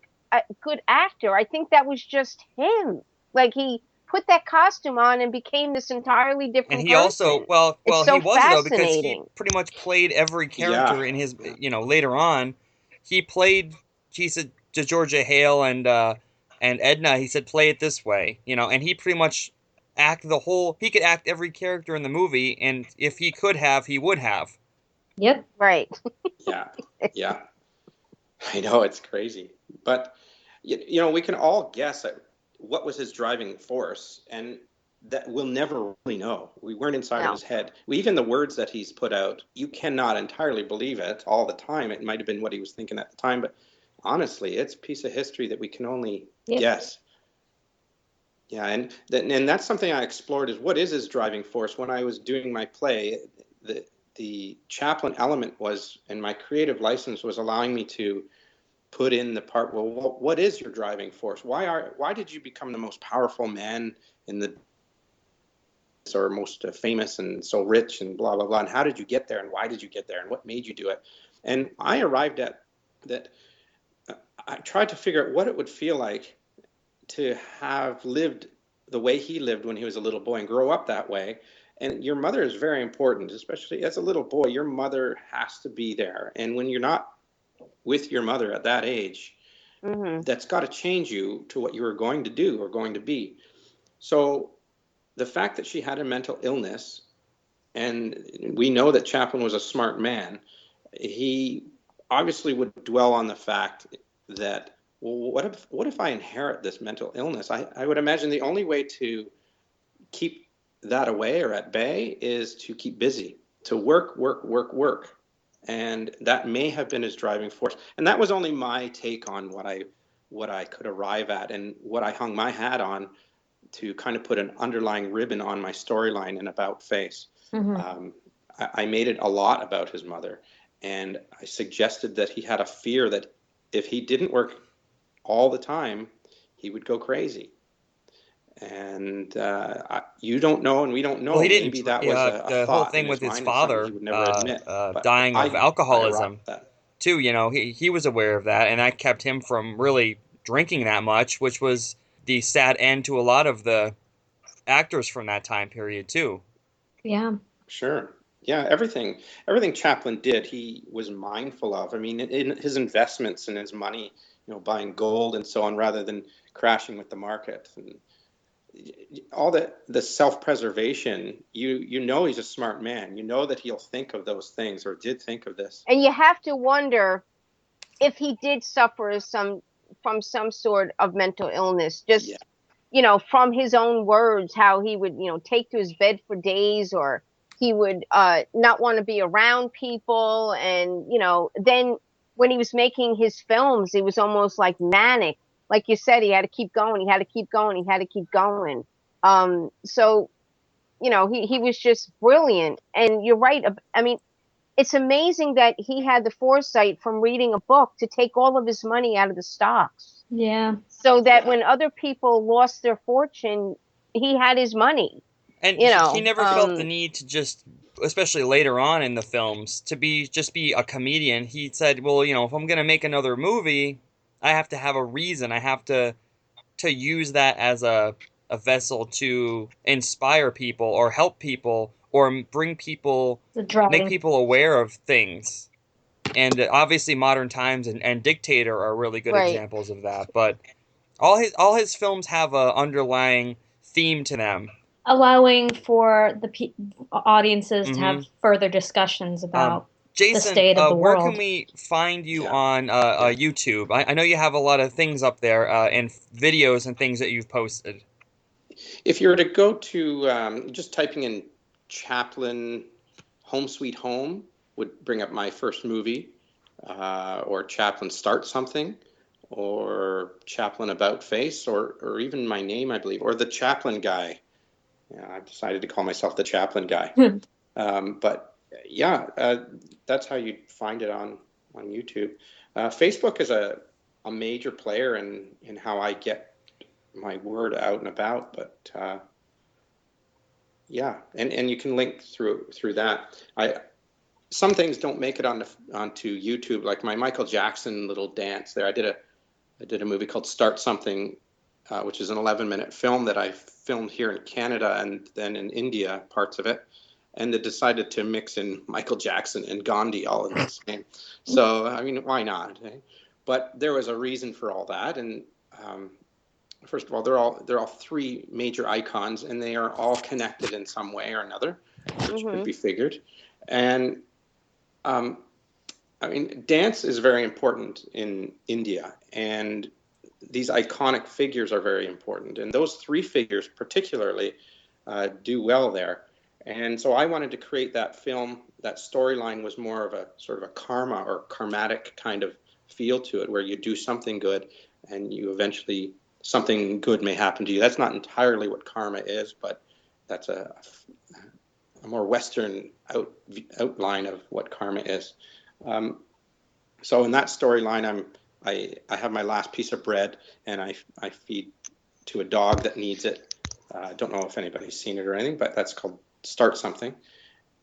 good actor. I think that was just him. Like, he put that costume on and became this entirely different And he person. also, well, It's he so was, though, because he fascinating. pretty much played every Yeah. character in his, later on. He played, he said to Georgia Hale and Edna, he said, play it this way, and he pretty much he could act every character in the movie, and if he could have, he would have. Yep. Right. Yeah. Yeah. I know, it's crazy. But, we can all guess at what was his driving force, and that we'll never really know. We weren't inside of No. his head. Even the words that he's put out, you cannot entirely believe it all the time. It might have been what he was thinking at the time, but honestly, it's a piece of history that we can only Yep. guess. Yeah, and that's something I explored, is what is his driving force. When I was doing my play, the Chaplin element was, and my creative license was allowing me to put in the part, well, what is your driving force? Why did you become the most powerful man in the, or most famous and so rich and blah, blah, blah, and how did you get there, and why did you get there, and what made you do it? And I arrived at that. I tried to figure out what it would feel like to have lived the way he lived when he was a little boy and grow up that way. And your mother is very important, especially as a little boy. Your mother has to be there, and when you're not with your mother at that age, that's got to change you to what you were going to do or going to be. So the fact that she had a mental illness, and we know that Chaplin was a smart man, he obviously would dwell on the fact that, well, what if I inherit this mental illness? I would imagine the only way to keep that away or at bay is to keep busy, to work, work, work, work. And that may have been his driving force. And that was only my take on what I could arrive at, and what I hung my hat on to kind of put an underlying ribbon on my storyline and about face. Mm-hmm. I made it a lot about his mother, and I suggested that he had a fear that if he didn't work all the time, he would go crazy. And you don't know, and we don't know. Well, he didn't. Maybe that was a The whole thought thing in with his his mind and something father he would never admit. But dying of I alcoholism, arrived at that. too. He was aware of that, and that kept him from really drinking that much, which was the sad end to a lot of the actors from that time period, too. Yeah. Sure. Yeah, everything Chaplin did, he was mindful of. I mean, in his investments and his money, buying gold and so on, rather than crashing with the market, and all the self-preservation. He's a smart man. You know that he'll think of those things, or did think of this. And you have to wonder if he did suffer from some sort of mental illness, just from his own words, how he would take to his bed for days, or he would not want to be around people. And then when he was making his films, it was almost like manic. Like you said, he had to keep going, he had to keep going, he had to keep going. So he was just brilliant. And you're right, I mean, it's amazing that he had the foresight from reading a book to take all of his money out of the stocks. Yeah. So that when other people lost their fortune, he had his money. And he never felt the need to just, especially later on in the films, to just be a comedian. He said, well, if I'm going to make another movie, I have to have a reason. I have to use that as a vessel to inspire people or help people or bring people, make people aware of things. And obviously Modern Times and Dictator are really good examples of that. But all his films have a underlying theme to them, allowing for the audiences to have further discussions about Jason, state of the where world. can we find you Yeah. on YouTube? I know you have a lot of things up there and videos and things that you've posted. If you were to go to just typing in Chaplin Home Sweet Home would bring up my first movie, or Chaplin Start Something, or Chaplin About Face, or even my name, I believe, or the Chaplin Guy. Yeah, I've decided to call myself the Chaplin Guy. But yeah, that's how you find it on YouTube. Facebook is a major player in how I get my word out and about, but yeah, and you can link through that. Some things don't make it onto YouTube, like my Michael Jackson little dance there. I did a movie called Start Something, which is an 11-minute film that I filmed here in Canada and then in India, parts of it, and they decided to mix in Michael Jackson and Gandhi all in the same. So I mean, why not? Eh? But there was a reason for all that, and first of all, they're all three major icons, and they are all connected in some way or another, which could be figured. And I mean, dance is very important in India, and these iconic figures are very important. And those three figures, particularly, do well there. And so I wanted to create that film. That storyline was more of a sort of a karma or karmatic kind of feel to it, where you do something good, and you eventually something good may happen to you. That's not entirely what karma is, but that's a more Western outline of what karma is. So in that storyline, I have my last piece of bread, and I feed to a dog that needs it. I don't know if anybody's seen it or anything, but that's called Start Something.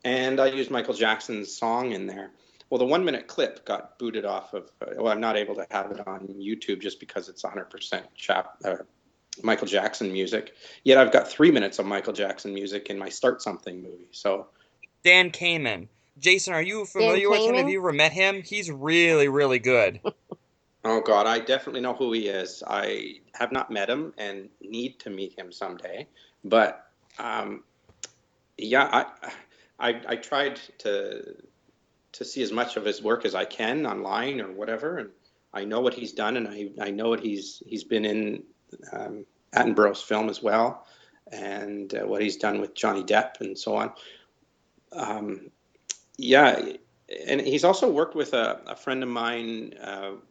And I used Michael Jackson's song in there. Well, the 1-minute clip got booted off of. Well, I'm not able to have it on YouTube just because it's 100% Michael Jackson music. Yet I've got 3 minutes of Michael Jackson music in my Start Something movie. So Dan Kamen. Jason, are you Dan familiar with him? Have Kamen? you ever met him? He's really, really good. Oh God, I definitely know who he is. I have not met him and need to meet him someday. But yeah, I tried to see as much of his work as I can online or whatever, and I know what he's done, and I know what he's been in Attenborough's film as well, and what he's done with Johnny Depp and so on. Yeah, and he's also worked with a friend of mine,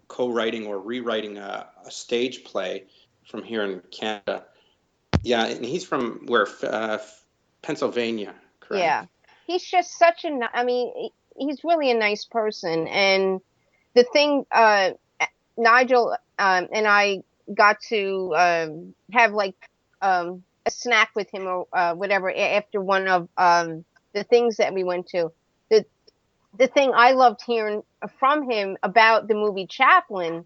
co-writing or rewriting a stage play from here in Canada. Yeah, and he's from where, Pennsylvania, correct? Yeah. He's just such a, I mean, he's really a nice person. And the thing, Nigel and I got to have like a snack with him or whatever after one of the things that we went to. The thing I loved hearing from him about the movie Chaplin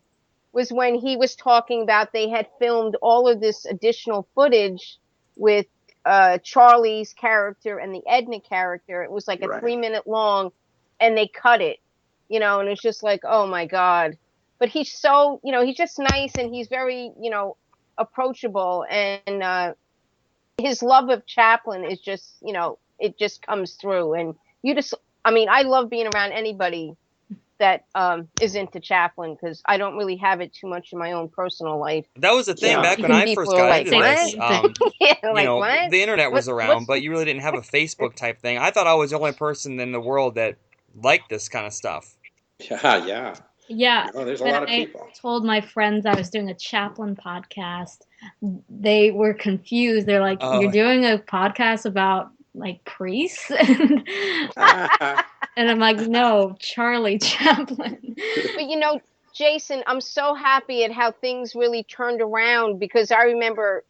was when he was talking about they had filmed all of this additional footage with Charlie's character and the Edna character. It was like a Right. 3-minute long, and they cut it, and it's just like, oh my God. But he's so, he's just nice, and he's very, approachable, and his love of Chaplin is just, it just comes through. And I mean, I love being around anybody that is into Chaplin, because I don't really have it too much in my own personal life. That was the thing Yeah. back when I People first are got like, into this. what? Yeah, You like, know, what? the internet was around, what's but you really didn't have a Facebook type thing. I thought I was the only person in the world that liked this kind of stuff. Yeah, yeah. Yeah, No, there's a when lot of I people. told my friends I was doing a Chaplin podcast, they were confused. They're like, "You're doing a podcast about like priests?" And I'm like, "No, Charlie Chaplin." But Jason, I'm so happy at how things really turned around, because I remember,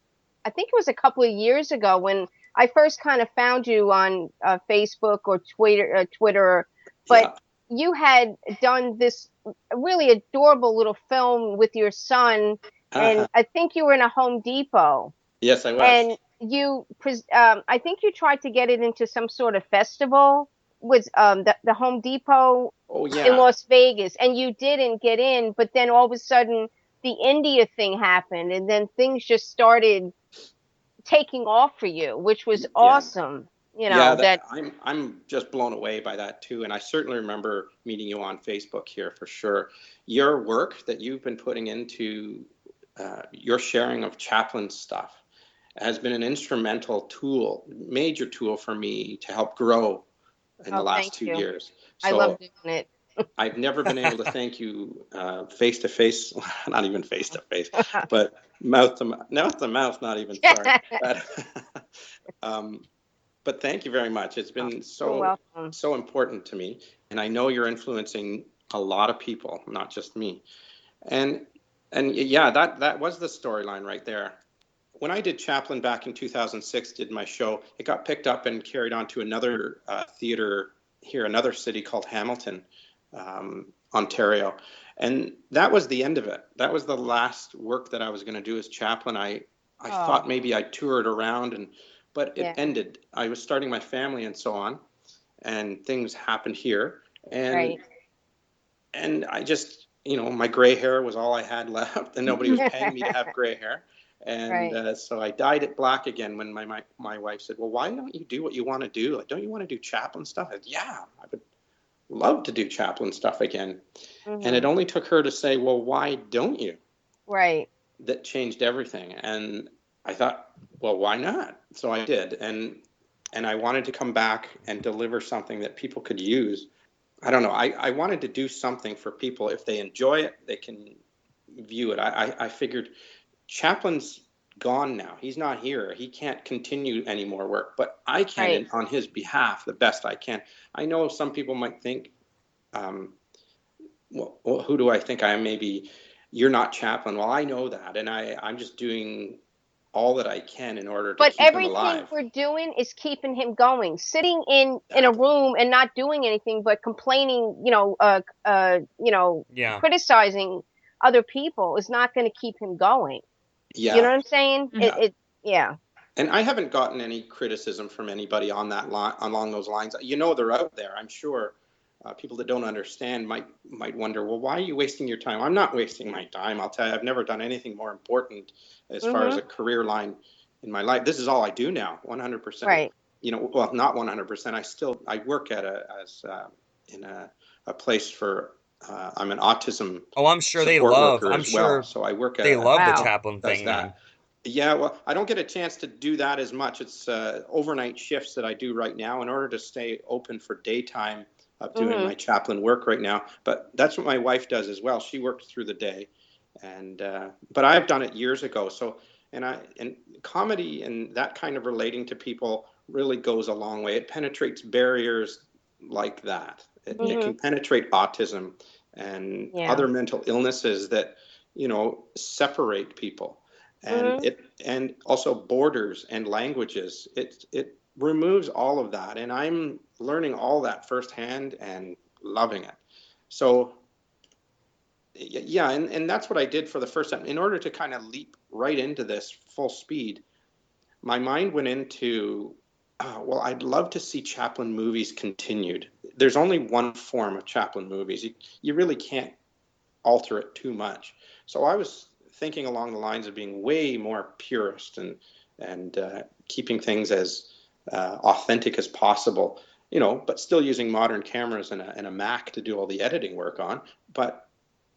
I think it was a couple of years ago when I first kind of found you on Facebook or Twitter, but Yeah. you had done this really adorable little film with your son, and I think you were in a Home Depot, Yes, I was. and I think you tried to get it into some sort of festival with the Home Depot Oh in yeah. Las Vegas, and you didn't get in, but then all of a sudden the India thing happened, and then things just started taking off for you, which was Yeah. awesome. you Yeah, know, that I'm just blown away by that too, and I certainly remember meeting you on Facebook here for sure. Your work that you've been putting into your sharing of Chaplin stuff has been an instrumental tool, major tool for me to help grow in the oh, last thank two you. years. I love So doing it. I've never been able to thank you face to face, not even face to face, but mouth to mouth, not even, sorry. But, um, but thank you very much. It's Oh, been you're welcome. so important to me, and I know you're influencing a lot of people, not just me. And and yeah, that was the storyline right there. When I did Chaplin back in 2006, did my show, it got picked up and carried on to another theater here, another city called Hamilton, Ontario. And that was the end of it. That was the last work that I was going to do as Chaplin. I Oh, thought maybe I toured around, but it yeah, ended. I was starting my family and so on, and things happened here. And right. I just, my gray hair was all I had left, and nobody was paying me to have gray hair. And Right. so I dyed it black again when my wife said, "Well, why don't you do what you want to do? Like, don't you want to do Chaplin stuff?" I said, "Yeah, I would love to do Chaplin stuff again." And Hmm. it only took her to say, "Well, why don't you?" Right. That changed everything. And I thought, well, why not? So I did, and I wanted to come back and deliver something that people could use. I don't know. I wanted to do something for people. If they enjoy it, they can view it. I figured Chaplin's gone now. He's not here. He can't continue any more work, but I can, Right. on his behalf, the best I can. I know some people might think, um, well, who do I think I am? Maybe you're not Chaplin. Well, I know that, and I'm just doing all that I can in order to But keep him everything alive. we're doing is keeping him going. Sitting in a Exactly. room and not doing anything but complaining, Yeah. criticizing other people is not going to keep him going. You know Yeah, what I'm saying? It, yeah. it yeah. And I haven't gotten any criticism from anybody on that line, along those lines. They're out there. I'm sure people that don't understand might wonder, well, why are you wasting your time? I'm not wasting my time. I'll tell you, I've never done anything more important as far as Mhm. a career line in my life. This is all I do now, 100%. Right. Well, not 100%. I work in a place for. I'm an autism Oh, I'm sure support worker I'm as well, sure so I work they at a love the Wow. company Chaplin that does thing then. that. Yeah, well, I don't get a chance to do that as much. It's overnight shifts that I do right now in order to stay open for daytime of doing Mhm. my Chaplin work right now. But that's what my wife does as well. She works through the day, and but I've done it years ago. So and comedy and that kind of relating to people really goes a long way. It penetrates barriers like that. It Mhm. can penetrate autism and Yeah. other mental illnesses that separate people, and Mhm. and also borders and languages. It removes all of that, and I'm learning all that firsthand and loving it. So yeah, and that's what I did for the first time. In order to kind of leap right into this full speed, my mind went into, well, I'd love to see Chaplin movies continued. There's only one form of Chaplin movies. You really can't alter it too much. So I was thinking along the lines of being way more purist and keeping things as authentic as possible, but still using modern cameras and a Mac to do all the editing work on.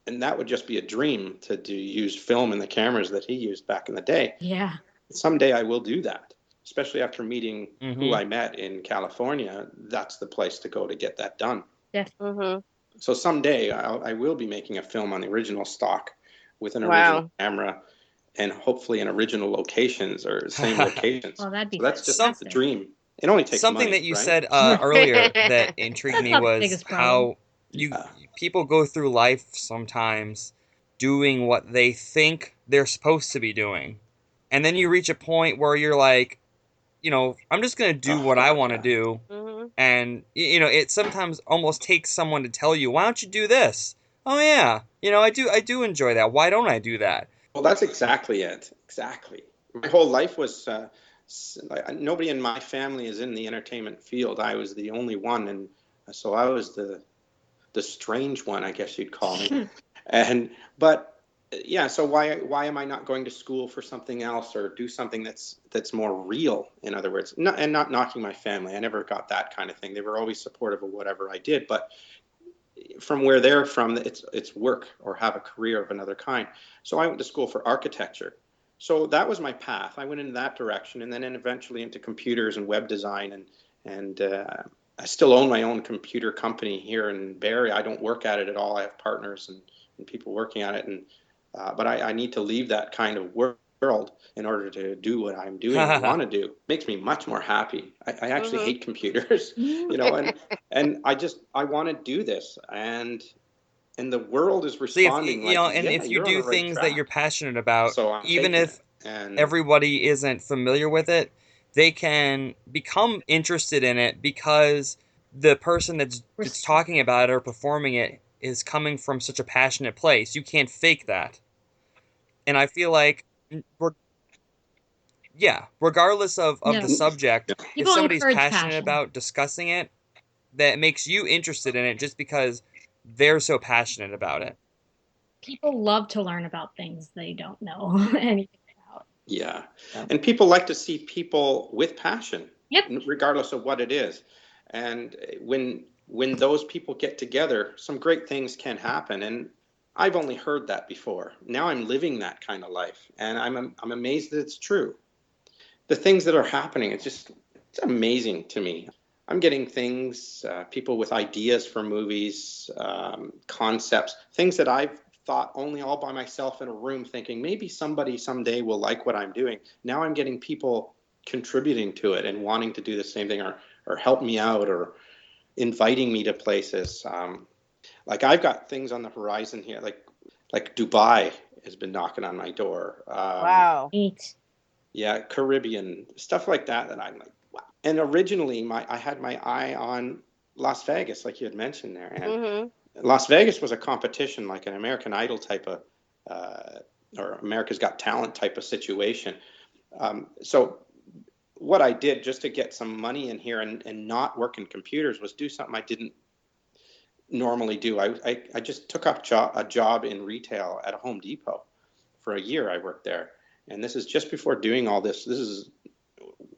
And that would just be a dream to use film in the cameras that he used back in the day. Yeah. Someday I will do that, especially after meeting who Mm-hmm. I met in California. That's the place to go to get that done. Definitely. Mhm. So someday I will be making a film on the original stock with an original Wow. camera and hopefully in original locations or same locations. Well, that'd be So that's just the fantastic. dream. It only takes Something that money, you right? said earlier that intrigued That's me not the was biggest problem. how you Yeah. people go through life sometimes doing what they think they're supposed to be doing. And then you reach a point where you're like, I'm just going to do Oh what I God, want to yeah. do. Mhm. And it sometimes almost takes someone to tell you, "Why don't you do this?" Oh yeah, I do enjoy that. Why don't I do that? Well, that's exactly it. Exactly. My whole life was nobody in my family is in the entertainment field. I was the only one, and so I was the strange one, I guess you'd call me. And but yeah, so why am I not going to school for something else or do something that's more real? In other words, not knocking my family. I never got that kind of thing. They were always supportive of whatever I did, but from where they're from, it's work or have a career of another kind. So I went to school for architecture. So that was my path. I went in that direction, and then eventually into computers and web design, and I still own my own computer company here in Barrie. I don't work at it at all. I have partners and people working at it, and but I need to leave that kind of world in order to do what I'm doing and want to do. It makes me much more happy. I actually Mm-hmm. hate computers, and I want to do this, and the world is See, if responding you like, know, and yeah, if you you're on do the right things that you're track. passionate about, So I'm even taking it, if and everybody isn't familiar with it, they can become interested in it because the person that's talking about it or performing it is coming from such a passionate place. You can't fake that. And I feel like, yeah, regardless of Yeah. the subject, if People somebody's encourage passionate passion. about discussing it, that makes you interested in it just because they're so passionate about it. People love to learn about things they don't know anything about. yeah, So, and people like to see people with passion, yep. regardless of what it is. And when those people get together, some great things can happen. And I've only heard that before. Now I'm living that kind of life, and I'm amazed that it's true. The things that are happening, it's amazing to me. I'm getting things, people with ideas for movies, concepts, things that I've thought only all by myself in a room, thinking maybe somebody someday will like what I'm doing. Now I'm getting people contributing to it and wanting to do the same thing, or help me out, or inviting me to places. Like I've got things on the horizon here, like Dubai has been knocking on my door. Wow. Eat. Yeah, Caribbean stuff like that. That I'm like, wow. And originally, I had my eye on Las Vegas, like you had mentioned there, and Mm-hmm. Las Vegas was a competition, like an American Idol type of, uh, or America's Got Talent type of situation. So what I did just to get some money in here and not work in computers was do something I didn't normally do. I just took up a job in retail at a Home Depot for a year. I worked there, and this is just before doing all this. This is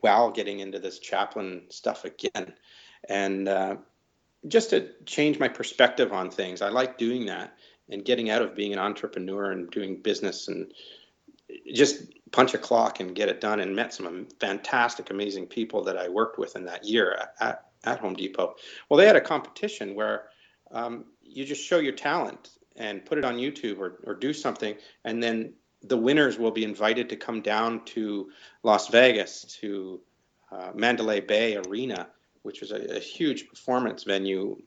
while getting into this Chaplin stuff again, and just to change my perspective on things. I like doing that and getting out of being an entrepreneur and doing business, and just punch a clock and get it done. And met some fantastic, amazing people that I worked with in that year at Home Depot. Well, they had a competition where you just show your talent and put it on YouTube, or do something, and then the winners will be invited to come down to Las Vegas, to Mandalay Bay Arena, which was a huge performance venue.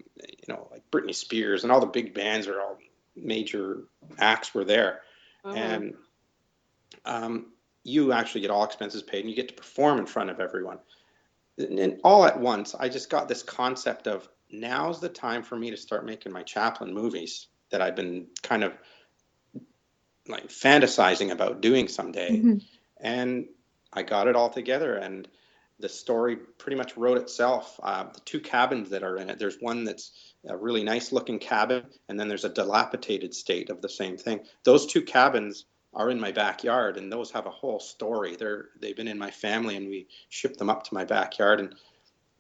Like Britney Spears and all the big bands, or all major acts were there. Mm-hmm. And you actually get all expenses paid, and you get to perform in front of everyone. And all at once, I just got this concept of, now's the time for me to start making my Chaplin movies that I've been kind of like fantasizing about doing someday. Mhm. And I got it all together, and the story pretty much wrote itself. The two cabins that are in it, there's one that's a really nice looking cabin, and then there's a dilapidated state of the same thing. Those two cabins are in my backyard, and those have a whole story. They've been in my family, and we shipped them up to my backyard. And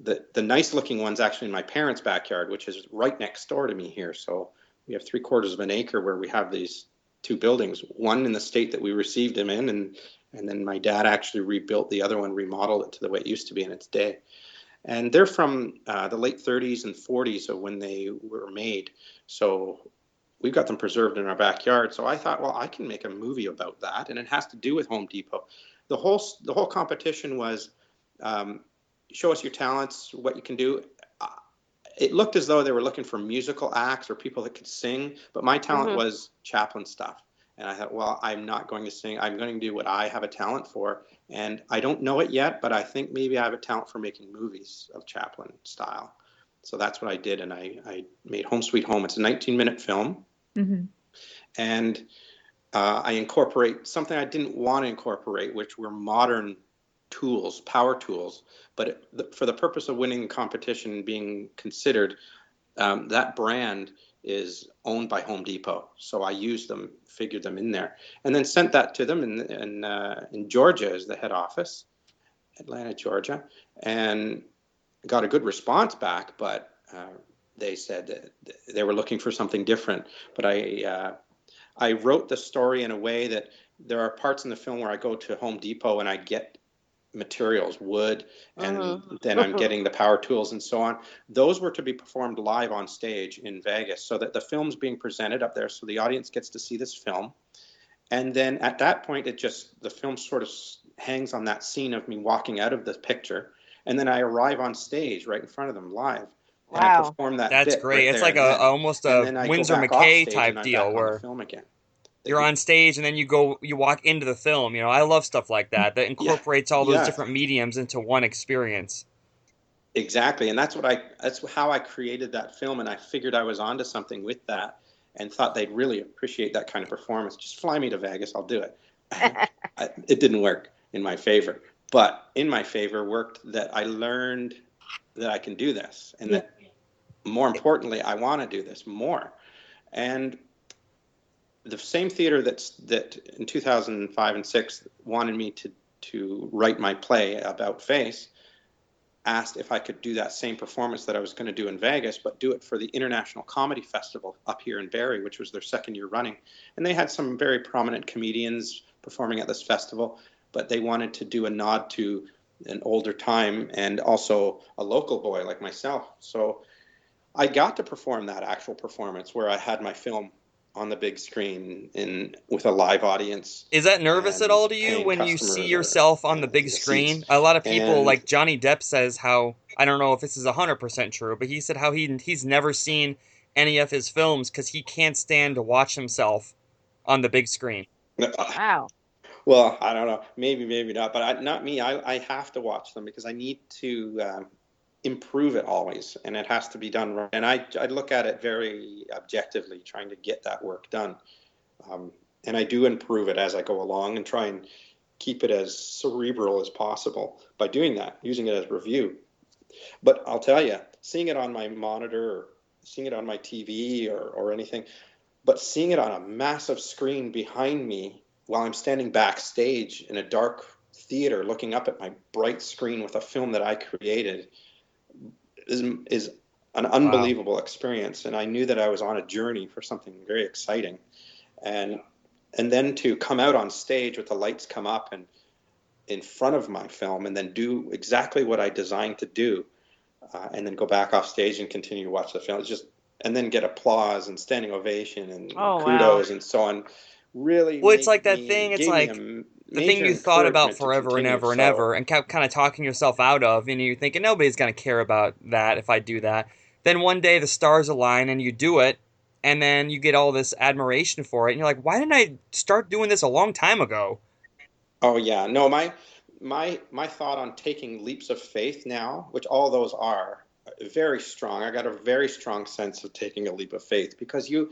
the nice looking one's actually in my parents' backyard, which is right next door to me here. So we have 3/4 of an acre where we have these two buildings, one in the state that we received them in, and then my dad actually rebuilt the other one, remodeled it to the way it used to be in its day. And they're from the late 30s and 40s of when they were made. So we've got them preserved in our backyard. So I thought, well, I can make a movie about that, and it has to do with Home Depot. The whole competition was, um, show us your talents, what you can do. Uh, It looked as though they were looking for musical acts or people that could sing, but my talent Mm-hmm. was Chaplin stuff. And I thought, well, I'm not going to sing. I'm going to do what I have a talent for. And I don't know it yet, but I think maybe I have a talent for making movies of Chaplin style. So that's what I did. And I made Home Sweet Home. It's a 19-minute film. Mhm. And I incorporate something I didn't want to incorporate, which were modern tools, power tools. But for the purpose of winning the competition and being considered, that brand is owned by Home Depot. So I used them, figured them in there, and then sent that to them in Georgia as the head office, Atlanta, Georgia, and got a good response back, but they said that they were looking for something different. But I wrote the story in a way that there are parts in the film where I go to Home Depot and I get materials, wood, and then I'm getting the power tools and so on. Those were to be performed live on stage in Vegas, so that the film's being presented up there, so the audience gets to see this film. And then at that point, the film sort of hangs on that scene of me walking out of the picture, and then I arrive on stage right in front of them live. And I perform that That's bit great. right it's there like almost a Winsor McKay type deal where film again. You're on stage and then you walk into the film. You know, I love stuff like that incorporates all those different mediums into one experience. Exactly, and that's how I created that film, and I figured I was onto something with that, and thought they'd really appreciate that kind of performance. Just fly me to Vegas, I'll do it. It didn't work in my favor, but in my favor worked that I learned that I can do this, and that more importantly, I want to do this more. And the same theater that in 2005 and 6 wanted me to write my play about face asked if I could do that same performance that I was going to do in Vegas, but do it for the International Comedy Festival up here in Barrie, which was their second year running. And they had some very prominent comedians performing at this festival, but they wanted to do a nod to an older time and also a local boy like myself. So I got to perform that actual performance where I had my film on the big screen with a live audience. Is that nervous at all to you when you see yourself on the big screen? A lot of people, like Johnny Depp, says how, I don't know if this is 100% true, but he said how he's never seen any of his films because he can't stand to watch himself on the big screen. Wow. Well, I don't know. Maybe not. But not me. I have to watch them because I need to improve it always, and it has to be done right. And I look at it very objectively, trying to get that work done. And I do improve it as I go along and try and keep it as cerebral as possible by doing that, using it as review. But I'll tell you, seeing it on my monitor or seeing it on my TV or anything, but seeing it on a massive screen behind me while I'm standing backstage in a dark theater looking up at my bright screen with a film that I created is an unbelievable experience. And I knew that I was on a journey for something very exciting. And then to come out on stage with the lights come up and in front of my film and then do exactly what I designed to do, and then go back off stage and continue to watch the film. And then get applause and standing ovation and kudos and so on. Really, well, it's like that thing. It's like the thing you thought about forever and ever and ever, and kept kind of talking yourself out of, and you're thinking nobody's going to care about that if I do that. Then one day the stars align and you do it, and then you get all this admiration for it, and you're like, why didn't I start doing this a long time ago? Oh yeah, no, my thought on taking leaps of faith now, which all those are very strong. I got a very strong sense of taking a leap of faith because you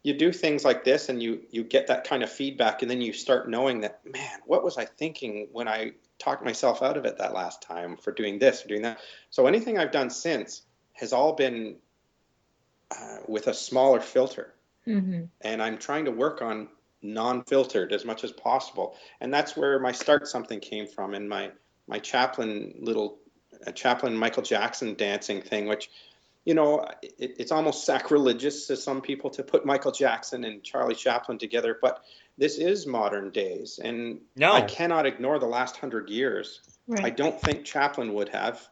do things like this and you get that kind of feedback, and then you start knowing that, man, what was I thinking when I talked myself out of it that last time for doing this or doing that? So anything I've done since has all been with a smaller filter. Mm-hmm. And I'm trying to work on non-filtered as much as possible. And that's where my Start Something came from, and my Chaplin Chaplin Michael Jackson dancing thing, which, you know, it's almost sacrilegious to some people to put Michael Jackson and Charlie Chaplin together, but this is modern days, and I cannot ignore the last 100 years. Right. I don't think Chaplin would have,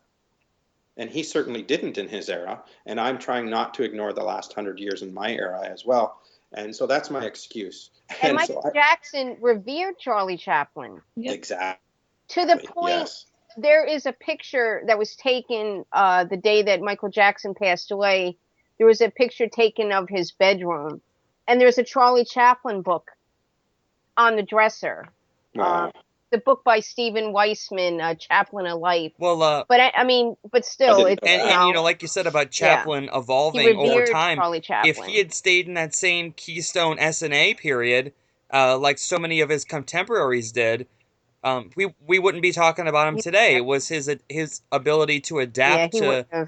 and he certainly didn't in his era, and I'm trying not to ignore the last 100 years in my era as well. And so that's my excuse. And Michael Jackson revered Charlie Chaplin. Yep. Exactly. To the point, there is a picture that was taken the day that Michael Jackson passed away. There was a picture taken of his bedroom, and there's a Charlie Chaplin book on the dresser. Wow. The book by Stephen Weissman, Chaplin of Life. Well, but still, it's and you know, like you said about Chaplin evolving over time. If he had stayed in that same Keystone S&A period, like so many of his contemporaries did, we wouldn't be talking about him today. It was his ability to adapt to,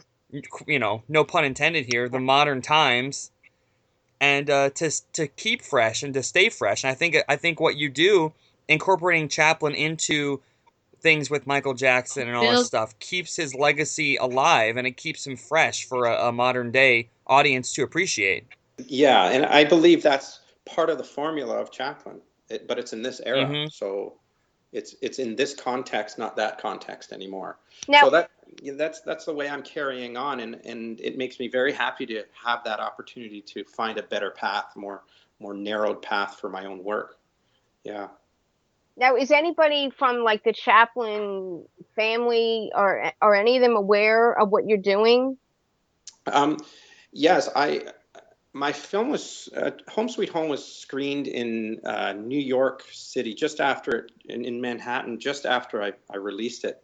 you know, no pun intended here, the modern times, and to keep fresh and to stay fresh. And I think what you do, incorporating Chaplin into things with Michael Jackson and all this stuff, keeps his legacy alive, and it keeps him fresh for a modern day audience to appreciate. Yeah, and I believe that's part of the formula of Chaplin, but it's in this era. Mm-hmm. So it's in this context, not that context anymore. Now, So that's the way I'm carrying on, and it makes me very happy to have that opportunity to find a better path, more narrowed path for my own work. Yeah. now, is anybody from like the Chaplin family or any of them aware of what you're doing? Yes, my film was Home Sweet Home was screened in New York City just after in Manhattan just after I released it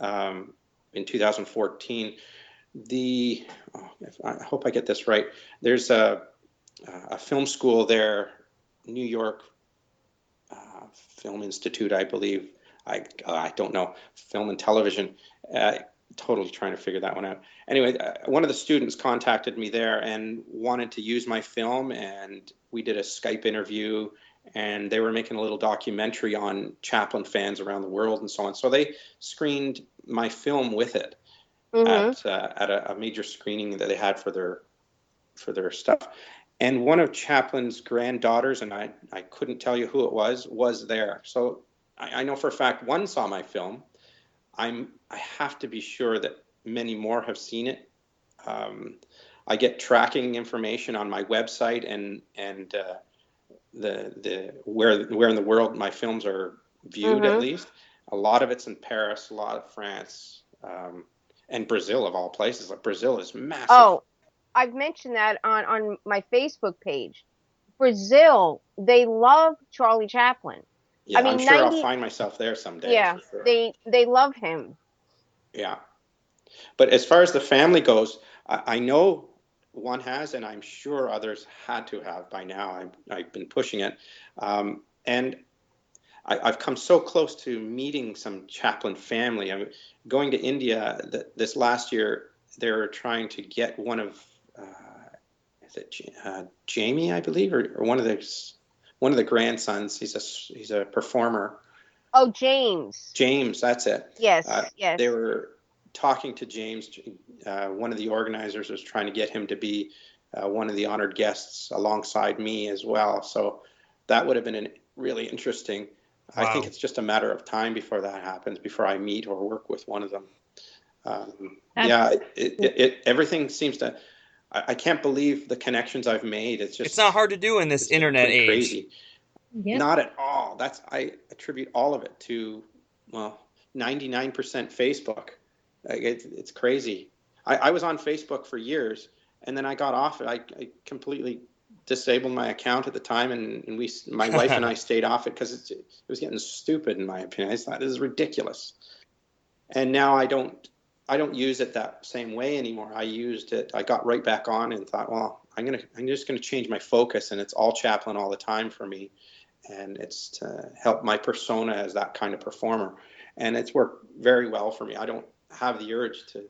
in 2014. I hope I get this right. There's a film school there, New York Film Institute, I believe. I don't know, film and television. Totally trying to figure that one out. Anyway, one of the students contacted me there and wanted to use my film, and we did a Skype interview, and they were making a little documentary on Chaplin fans around the world and so on. So they screened my film with it at a major screening that they had for their stuff. And one of Chaplin's granddaughters, and I couldn't tell you who it was there. So I know for a fact one saw my film. I have to be sure that many more have seen it. I get tracking information on my website and the where in the world my films are viewed, at least. A lot of it's in Paris, a lot of France, and Brazil, of all places. Like Brazil is massive. Oh, I've mentioned that on my Facebook page. Brazil, they love Charlie Chaplin. Yeah, I mean, I'm sure I'll find myself there someday. Yeah, for sure. they love him. Yeah. But as far as the family goes, I know one has, and I'm sure others had to have by now. I've been pushing it. And I've come so close to meeting some Chaplin family. I'm going to India this last year. They were trying to get one of, is it Jamie, I believe, or one of the grandsons. He's a performer. Oh, James. James, that's it. Yes, yes. They were talking to James. One of the organizers was trying to get him to be one of the honored guests alongside me as well. So that would have been really interesting. Wow. I think it's just a matter of time before that happens, before I meet or work with one of them. Everything seems to. I can't believe the connections I've made. It's not hard to do in this internet age. Crazy. Yep. Not at all. I attribute all of it to 99% Facebook. It's crazy. I was on Facebook for years, and then I got off it. I completely disabled my account at the time, and my wife and I stayed off it because it was getting stupid, in my opinion. I thought, this is ridiculous. And now I don't use it that same way anymore. I used it. I got right back on and thought, well, I'm just gonna change my focus, and it's all Chaplin all the time for me, and it's to help my persona as that kind of performer, and it's worked very well for me. I don't have the urge to,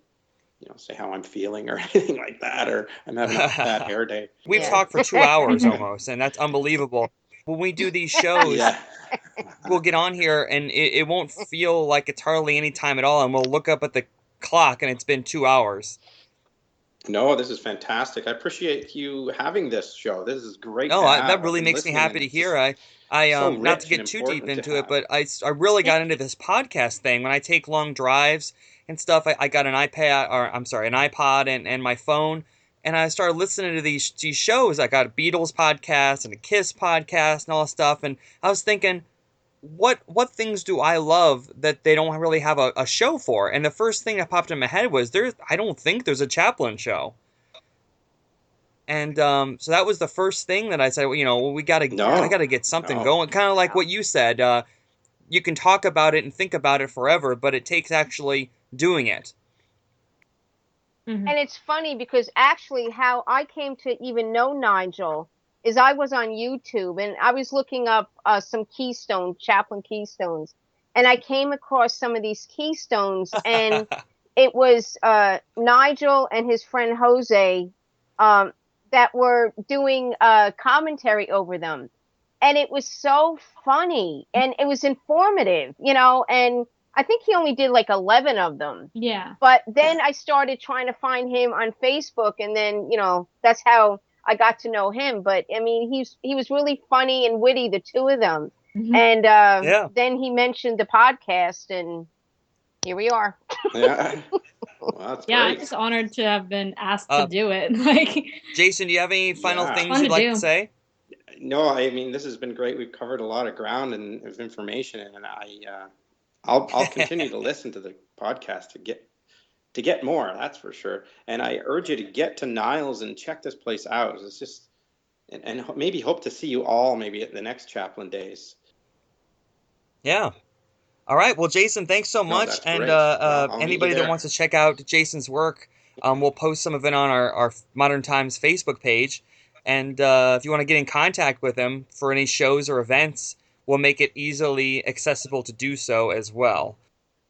say how I'm feeling or anything like that, or I'm having a bad hair day. We've talked for 2 hours almost, and that's unbelievable. When we do these shows, we'll get on here, and it won't feel like it's hardly any time at all, and we'll look up at the clock, and it's been 2 hours. No, this is fantastic. I appreciate you having this show. This is great. No, that really makes me happy to hear. I so not to get too deep into it, but I really got into this podcast thing when I take long drives and stuff. I got an iPod and my phone, and I started listening to these shows. I got a Beatles podcast and a Kiss podcast and all this stuff, and I was thinking, what things do I love that they don't really have a show for? And the first thing that popped in my head was I don't think there's a Chaplin show. And so that was the first thing that I said, I got to get something going. Kind of like what you said, you can talk about it and think about it forever, but it takes actually doing it. Mm-hmm. And it's funny because actually how I came to even know Nigel is I was on YouTube and I was looking up some Chaplin keystones, and I came across some of these keystones, and it was Nigel and his friend Jose. that were doing commentary over them. And it was so funny and it was informative, and I think he only did like 11 of them. Yeah. But then I started trying to find him on Facebook, and then, that's how I got to know him. But I mean, he was really funny and witty, the two of them. Mhm. And then he mentioned the podcast, and here we are. Yeah. Well, that's Yeah, I'm great. just honored to have been asked to do it. Like, Jason, do you have any final Yeah. things Fun you'd to like do. to say? No, I mean, this has been great. We've covered a lot of ground and of information, and I'll continue to listen to the podcast to get more. That's for sure. And I urge you to get to Niles and check this place out. It's just, and maybe hope to see you all maybe at the next Chaplin Days. Yeah. All right. Well, Jason, thanks so No, much. that's And great. Well, I'll meet you anybody that there. wants to check out Jason's work, we'll post some of it on our Modern Times Facebook page. And if you want to get in contact with him for any shows or events, we'll make it easily accessible to do so as well.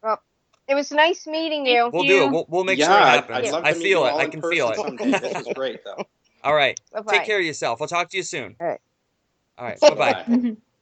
Well, it was nice meeting you. We'll do it. We'll make sure it happens. I'd love I to meet feel you it. all I in can feel person it. someday. This was great, though. All right. Bye-bye. Take care of yourself. I'll talk to you soon. All right. All right. Bye-bye. Bye.